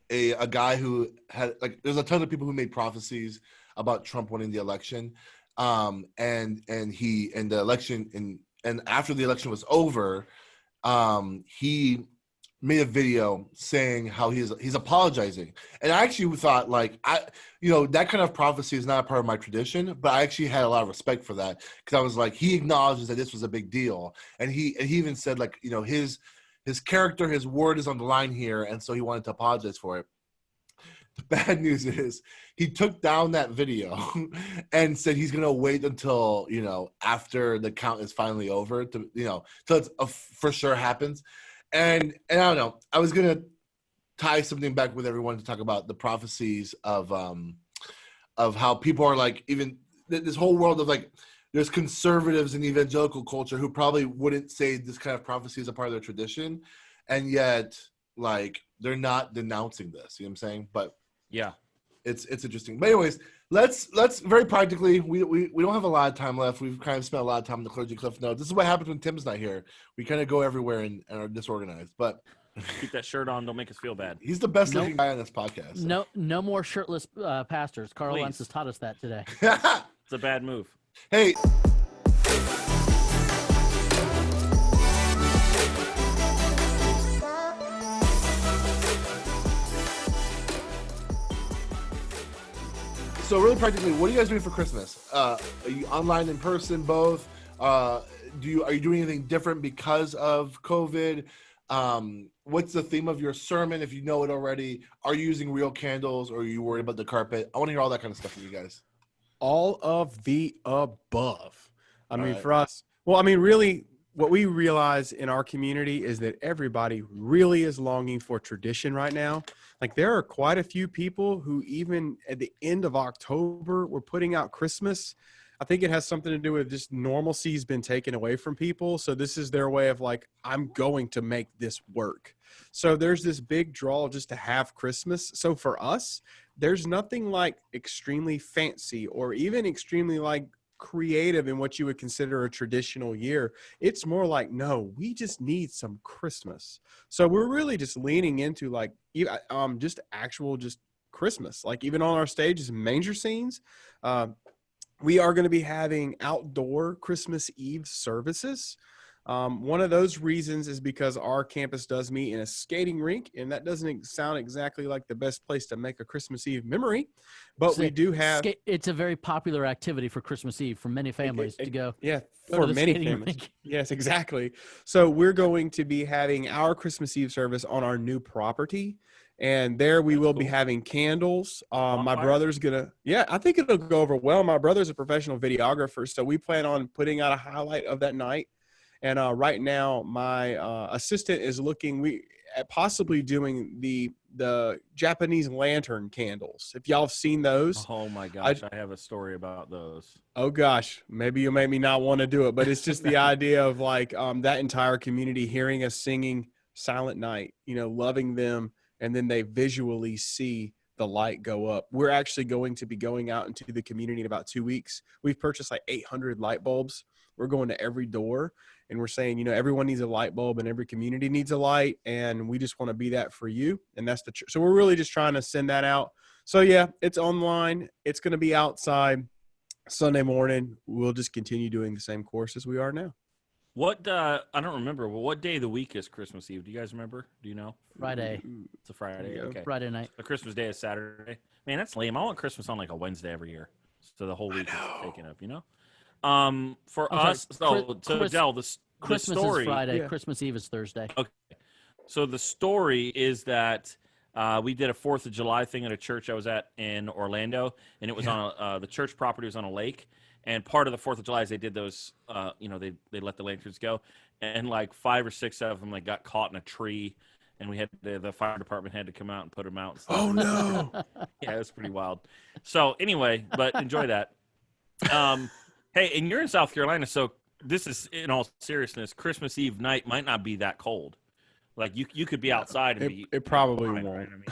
a guy who had like. There's a ton of people who made prophecies about Trump winning the election, and the election and after the election was over, he made a video saying how he's apologizing. And I actually thought that kind of prophecy is not a part of my tradition, but I actually had a lot of respect for that because I was like, he acknowledges that this was a big deal. And he even said his character, his word is on the line here. And so he wanted to apologize for it. The bad news is he took down that video and said he's going to wait until, after the count is finally over to, till it's for sure happens. And I don't know. I was gonna tie something back with everyone to talk about the prophecies of how people are like, even this whole world of like, there's conservatives in evangelical culture who probably wouldn't say this kind of prophecy is a part of their tradition, and yet like they're not denouncing this. You know what I'm saying? But yeah, it's interesting. But anyways, let's very practically. We don't have a lot of time left. We've kind of spent a lot of time in the Clergy Cliff Notes. This is what happens when Tim's not here. We kind of go everywhere and are disorganized. But keep that shirt on. Don't make us feel bad. He's the best looking guy on this podcast. So. No more shirtless pastors. Carl Lentz has taught us that today. It's a bad move. Hey. So really practically, what are you guys doing for Christmas? Are you online, in person, both? Are you doing anything different because of COVID? What's the theme of your sermon if you know it already? Are you using real candles or are you worried about the carpet? I want to hear all that kind of stuff from you guys. All of the above. For us, really, what we realize in our community is that everybody really is longing for tradition right now. Like there are quite a few people who even at the end of October were putting out Christmas. I think it has something to do with just normalcy has been taken away from people. So this is their way of like, I'm going to make this work. So there's this big draw just to have Christmas. So for us, there's nothing like extremely fancy or even extremely like creative in what you would consider a traditional year. It's more like, no, we just need some Christmas. So we're really just leaning into like just Christmas. Like even on our stages, manger scenes, we are going to be having outdoor Christmas Eve services. One of those reasons is because our campus does meet in a skating rink, and that doesn't sound exactly like the best place to make a Christmas Eve memory, but we do have. It's a very popular activity for Christmas Eve for many families to go. Yeah, for many families. Rink. Yes, exactly. So we're going to be having our Christmas Eve service on our new property. And there we will be having candles. My brother's I think it'll go over well. My brother's a professional videographer, so we plan on putting out a highlight of that night. And right now, my assistant is looking at possibly doing the Japanese lantern candles. If y'all have seen those. Oh, my gosh. I have a story about those. Oh, gosh. Maybe you'll make me not want to do it. But it's just the idea of like that entire community hearing us singing Silent Night, loving them. And then they visually see the light go up. We're actually going to be going out into the community in about 2 weeks. We've purchased like 800 light bulbs. We're going to every door and we're saying, everyone needs a light bulb and every community needs a light. And we just want to be that for you. And that's so we're really just trying to send that out. So yeah, it's online. It's going to be outside Sunday morning. We'll just continue doing the same course as we are now. What I don't remember. Well, what day of the week is Christmas Eve? Do you guys remember? Do you know? Friday. It's a Friday. Okay. Friday night. The Christmas Day is Saturday. Man, that's lame. I want Christmas on like a Wednesday every year, so the whole week is taken up. For us, Dell, the Christmas story is Friday. Yeah. Christmas Eve is Thursday. Okay. So the story is that we did a 4th of July thing at a church I was at in Orlando, and it was on the church property was on a lake. And part of the 4th of July is they did those, they let the lanterns go. And like 5 or 6 of them got caught in a tree. And we had the fire department had to come out and put them out. And stuff. Oh, no. Yeah, it was pretty wild. So anyway, but enjoy that. Hey, and you're in South Carolina. So this is, in all seriousness, Christmas Eve night might not be that cold. Like you could be outside and It probably fine, won't. right? I mean,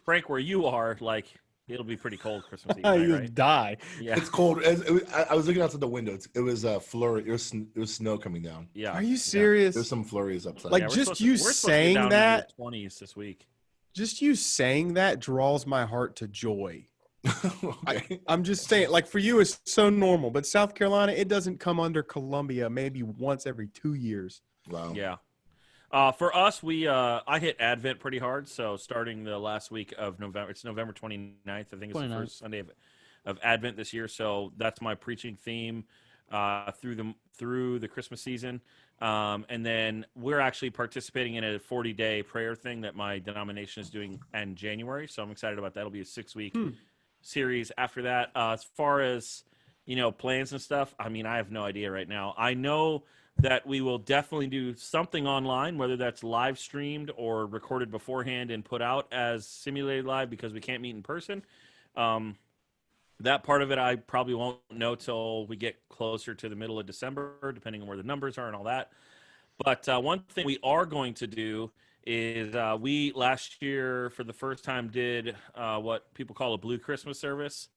Frank, where you are, like it'll be pretty cold Christmas Eve, night, You'll right? die. Yeah, It's cold. I was looking outside the window. It was flurry. It was snow coming down. yeah. Are you Yeah. serious? There's some flurries outside. Like, Yeah, just we're you supposed to get saying down that, into the 20s this week. just you saying that draws my heart to joy. Okay. I'm just saying, like, for you, it's so normal, but South Carolina, it doesn't come under Columbia maybe once every 2 years. Wow. Yeah. For us, I hit Advent pretty hard. So starting the last week of November, it's November 29th. I think it's the 29th. first Sunday of Advent this year. So that's my preaching theme through the Christmas season. And then we're actually participating in a 40-day prayer thing that my denomination is doing in January. So I'm excited about that. It'll be a 6-week series after that. As far as, plans and stuff, I mean, I have no idea right now. I know that we will definitely do something online, whether that's live streamed or recorded beforehand and put out as simulated live because we can't meet in person. That part of it I probably won't know till we get closer to the middle of December, depending on where the numbers are and all that. But one thing we are going to do is we last year for the first time did what people call a Blue Christmas service.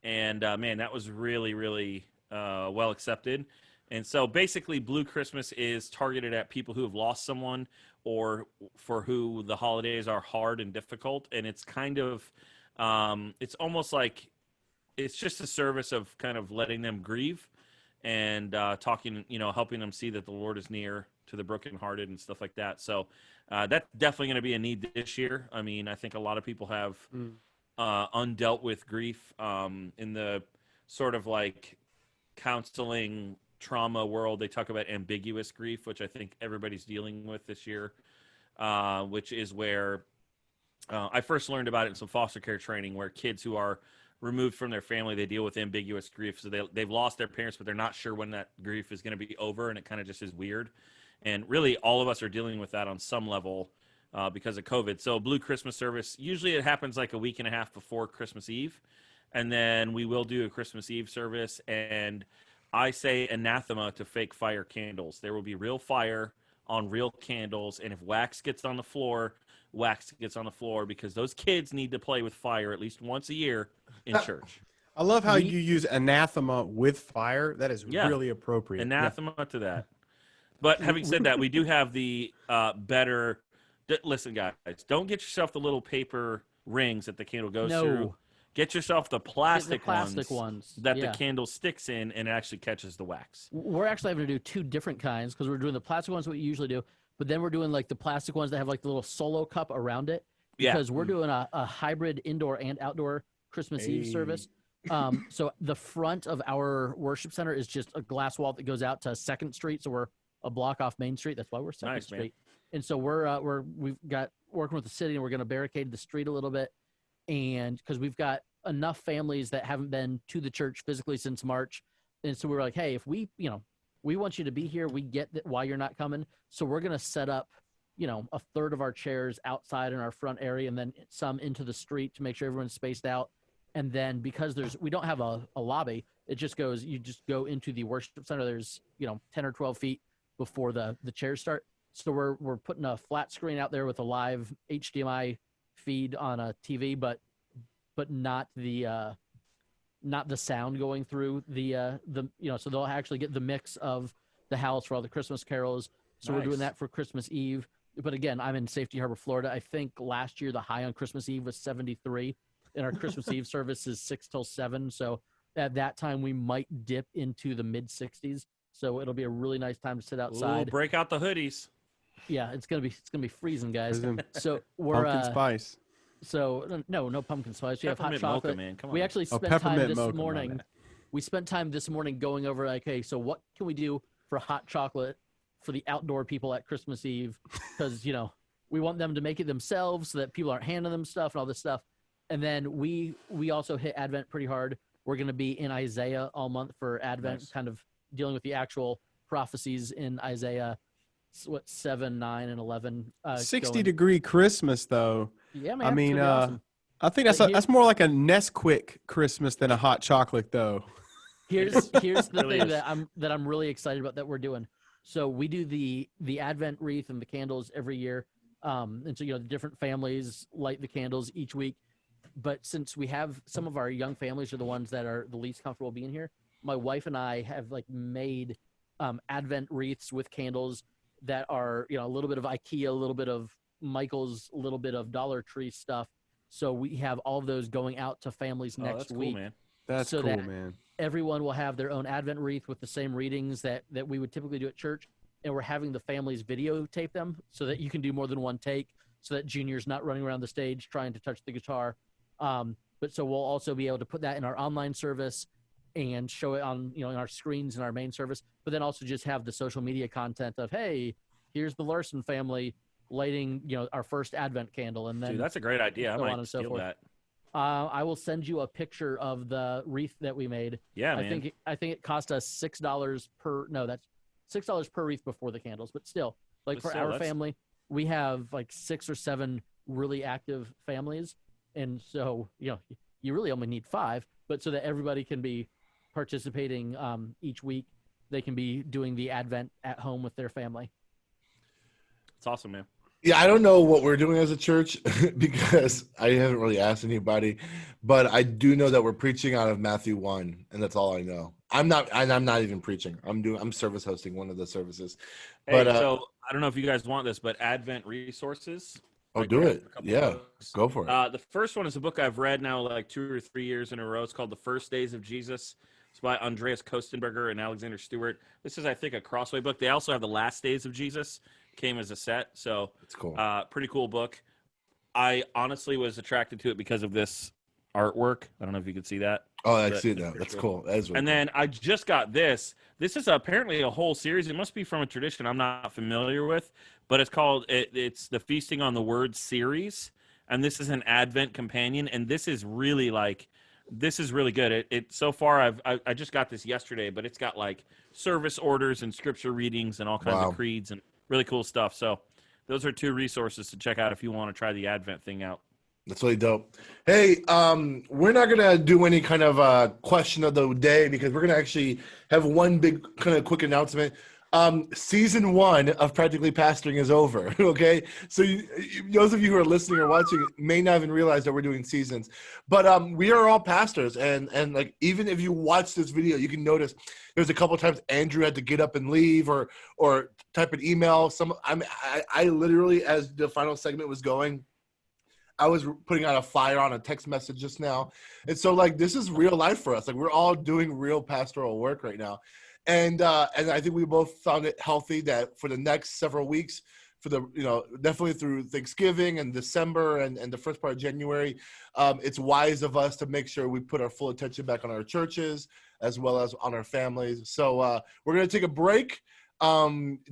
And, man, that was really, really well accepted. And so basically Blue Christmas is targeted at people who have lost someone or for who the holidays are hard and difficult. And it's kind of it's almost like it's just a service of kind of letting them grieve and talking, helping them see that the Lord is near to the brokenhearted and stuff like that. So that's definitely going to be a need this year. I mean, I think a lot of people have undealt with grief in the sort of like counseling trauma world. They talk about ambiguous grief, which I think everybody's dealing with this year, which is where I first learned about it in some foster care training, where kids who are removed from their family, they deal with ambiguous grief. So they've lost their parents, but they're not sure when that grief is going to be over, and it kind of just is weird. And really, all of us are dealing with that on some level because of COVID. So Blue Christmas service, usually it happens like a week and a half before Christmas Eve, and then we will do a Christmas Eve service. And I say anathema to fake fire candles. There will be real fire on real candles, and if wax gets on the floor, wax gets on the floor, because those kids need to play with fire at least once a year in church. I love how you use anathema with fire. That is really appropriate. Anathema to that. But having said that, we do have the better. Listen, guys, don't get yourself the little paper rings that the candle goes through. Get yourself the plastic ones that the candle sticks in, and it actually catches the wax. We're actually having to do two different kinds because we're doing the plastic ones, what we usually do, but then we're doing like the plastic ones that have like the little solo cup around it, because we're doing a hybrid indoor and outdoor Christmas Eve service. So the front of our worship center is just a glass wall that goes out to 2nd Street. So we're a block off Main Street. That's why we're 2nd Street. Man. And so we've got working with the city, and we're going to barricade the street a little bit. And because we've got enough families that haven't been to the church physically since March. And so we were like, hey, if we want you to be here, we get that why you're not coming. So we're going to set up, a third of our chairs outside in our front area, and then some into the street to make sure everyone's spaced out. And then because we don't have a lobby, you just go into the worship center. There's, 10 or 12 feet before the chairs start. So we're putting a flat screen out there with a live HDMI feed on a TV, but not the sound going through so they'll actually get the mix of the house for all the Christmas carols. So We're doing that for Christmas Eve. But again, I'm in Safety Harbor, Florida. I think last year the high on Christmas Eve was 73, and our Christmas Eve service is 6 till 7. So at that time we might dip into the mid 60s. So it'll be a really nice time to sit outside. Ooh, break out the hoodies. Yeah, it's gonna be freezing, guys. So we're pumpkin spice. So no pumpkin spice. We have hot chocolate. Mocha, man. Come on. We actually spent time this morning. We spent time this morning going over like, hey, so what can we do for hot chocolate for the outdoor people at Christmas Eve? Because we want them to make it themselves so that people aren't handing them stuff and all this stuff. And then we also hit Advent pretty hard. We're going to be in Isaiah all month for Advent, kind of dealing with the actual prophecies in Isaiah 7, 9, and 11. 60-degree Christmas, though. Yeah, man. I mean, awesome. I think that's more like a Nesquik Christmas than a hot chocolate, though. Here's the thing that I'm really excited about that we're doing. So we do the Advent wreath and the candles every year, And so, the different families light the candles each week. But since we have some of our young families are the ones that are the least comfortable being here, my wife and I have made Advent wreaths with candles that are, a little bit of IKEA, a little bit of Michael's, a little bit of Dollar Tree stuff. So we have all of those going out to families next that's week. cool, man. That's so cool, that man. everyone will have their own Advent wreath with the same readings that we would typically do at church. And we're having the families videotape them so that you can do more than one take, so that Junior's not running around the stage trying to touch the guitar. But so we'll also be able to put that in our online service and show it on, in our screens in our main service, but then also just have the social media content of, hey, here's the Larson family lighting, our first Advent candle. And then Dude, that's a great idea. I so on might and so steal forth. that. I will send you a picture of the wreath that we made. Yeah, man. I think it cost us $6 per. No, that's $6 per wreath before the candles. But still, for our family, we have 6 or 7 really active families, and so you really only need 5. But so that everybody can be participating each week, they can be doing the Advent at home with their family. It's awesome, man. Yeah, I don't know what we're doing as a church because I haven't really asked anybody, but I do know that we're preaching out of Matthew 1, and that's all I know. I'm not even preaching. I'm service hosting one of the services. Hey, But so I don't know if you guys want this, but Advent resources. oh, do it. Yeah, go for it. The first one is a book I've read now 2 or 3 years in a row. It's called The First Days of Jesus. It's by Andreas Kostenberger and Alexander Stewart. This is, I think, a Crossway book. They also have The Last Days of Jesus. Came as a set, so it's cool. Pretty cool book. I honestly was attracted to it because of this artwork. I don't know if you could see that. Oh, I see that. That's cool. That is really and cool. Then I just got this. This is apparently a whole series. It must be from a tradition I'm not familiar with, but it's called it's the Feasting on the Word series, and this is an Advent companion. And this is really good. It so far I just got this yesterday, but it's got service orders and scripture readings and all kinds of creeds and really cool stuff. So those are 2 resources to check out if you want to try the Advent thing out. That's really dope. Hey, we're not going to do any kind of question of the day because we're going to actually have one big kind of quick announcement. Season 1 of Practically Pastoring is over, okay? So those of you who are listening or watching may not even realize that we're doing seasons. But we are all pastors, and even if you watch this video, you can notice there's a couple of times Andrew had to get up and leave or type an email. I literally, as the final segment was going, I was putting out a fire on a text message just now. And so this is real life for us. We're all doing real pastoral work right now. And I think we both found it healthy that for the next several weeks, for the definitely through Thanksgiving and December and the first part of January, it's wise of us to make sure we put our full attention back on our churches as well as on our families. So we're going to take a break.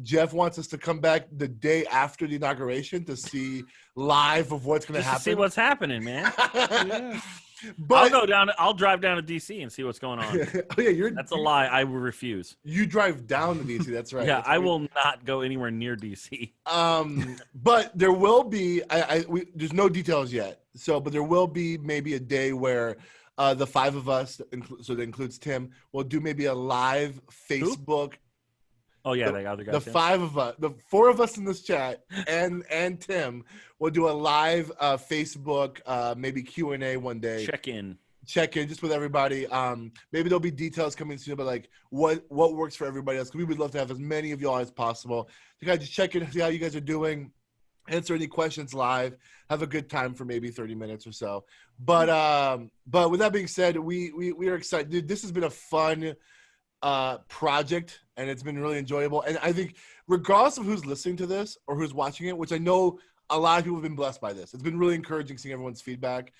Jeff wants us to come back the day after the inauguration to see live of what's going to happen. To see what's happening, man. Yeah. But I'll drive down to DC and see what's going on. Oh yeah, that's a lie. I will refuse. You drive down to DC. That's right. Yeah, that's I will not go anywhere near DC. But there will be. There's no details yet. But there will be maybe a day where the 5 of us, so that includes Tim, will do maybe a live Facebook. Who? Oh yeah, the other guy. The 5 of us, the 4 of us in this chat, and Tim will do a live Facebook maybe Q&A one day. Check in just with everybody. Maybe there'll be details coming soon, but what works for everybody else. Because we would love to have as many of y'all as possible. You guys just check in, see how you guys are doing, answer any questions live, have a good time for maybe 30 minutes or so. But with that being said, we are excited. Dude, this has been a fun project, and it's been really enjoyable. And I think regardless of who's listening to this or who's watching it, which I know a lot of people have been blessed by this, it's been really encouraging seeing everyone's feedback.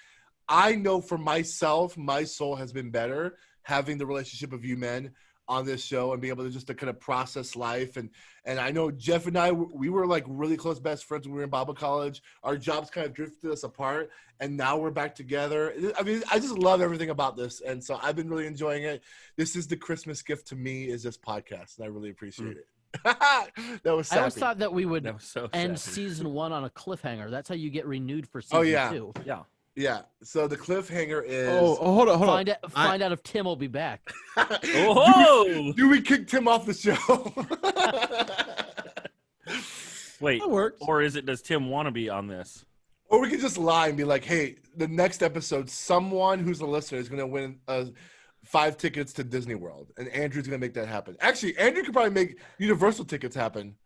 I know for myself, my soul has been better having the relationship of you men on this show and be able to just to kind of process life. And I know Jeff and I, we were really close best friends when we were in Bible college. Our jobs kind of drifted us apart, and now we're back together. I mean, I just love everything about this. And so I've been really enjoying it. This is the Christmas gift to me, is this podcast, and I really appreciate it. That was sappy. I always thought that we would end sappy. season 1 on a cliffhanger. That's how you get renewed for season 2. Yeah. Yeah. So the cliffhanger is. Oh, hold on. Find out if Tim will be back. Oh! Do we kick Tim off the show? Wait, That works. or is it? Does Tim want to be on this? Or we could just lie and be like, hey, the next episode, someone who's a listener is going to win 5 tickets to Disney World. And Andrew's going to make that happen. Actually, Andrew could probably make Universal tickets happen.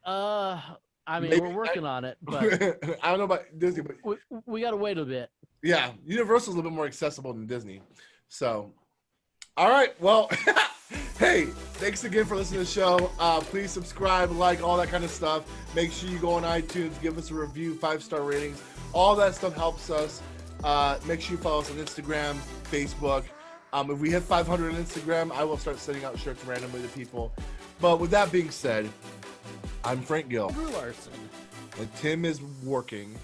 I mean, Maybe- we're working on it, but I don't know about Disney, but we got to wait a bit. yeah, Universal's a little bit more accessible than Disney. So, all right. Well, hey, thanks again for listening to the show. Please subscribe, like, all that kind of stuff. Make sure you go on iTunes, give us a review, 5-star ratings. All that stuff helps us. Make sure you follow us on Instagram, Facebook. If we hit 500 on Instagram, I will start sending out shirts randomly to people. But with that being said, I'm Frank Gill, Drew Larson. and Tim is working.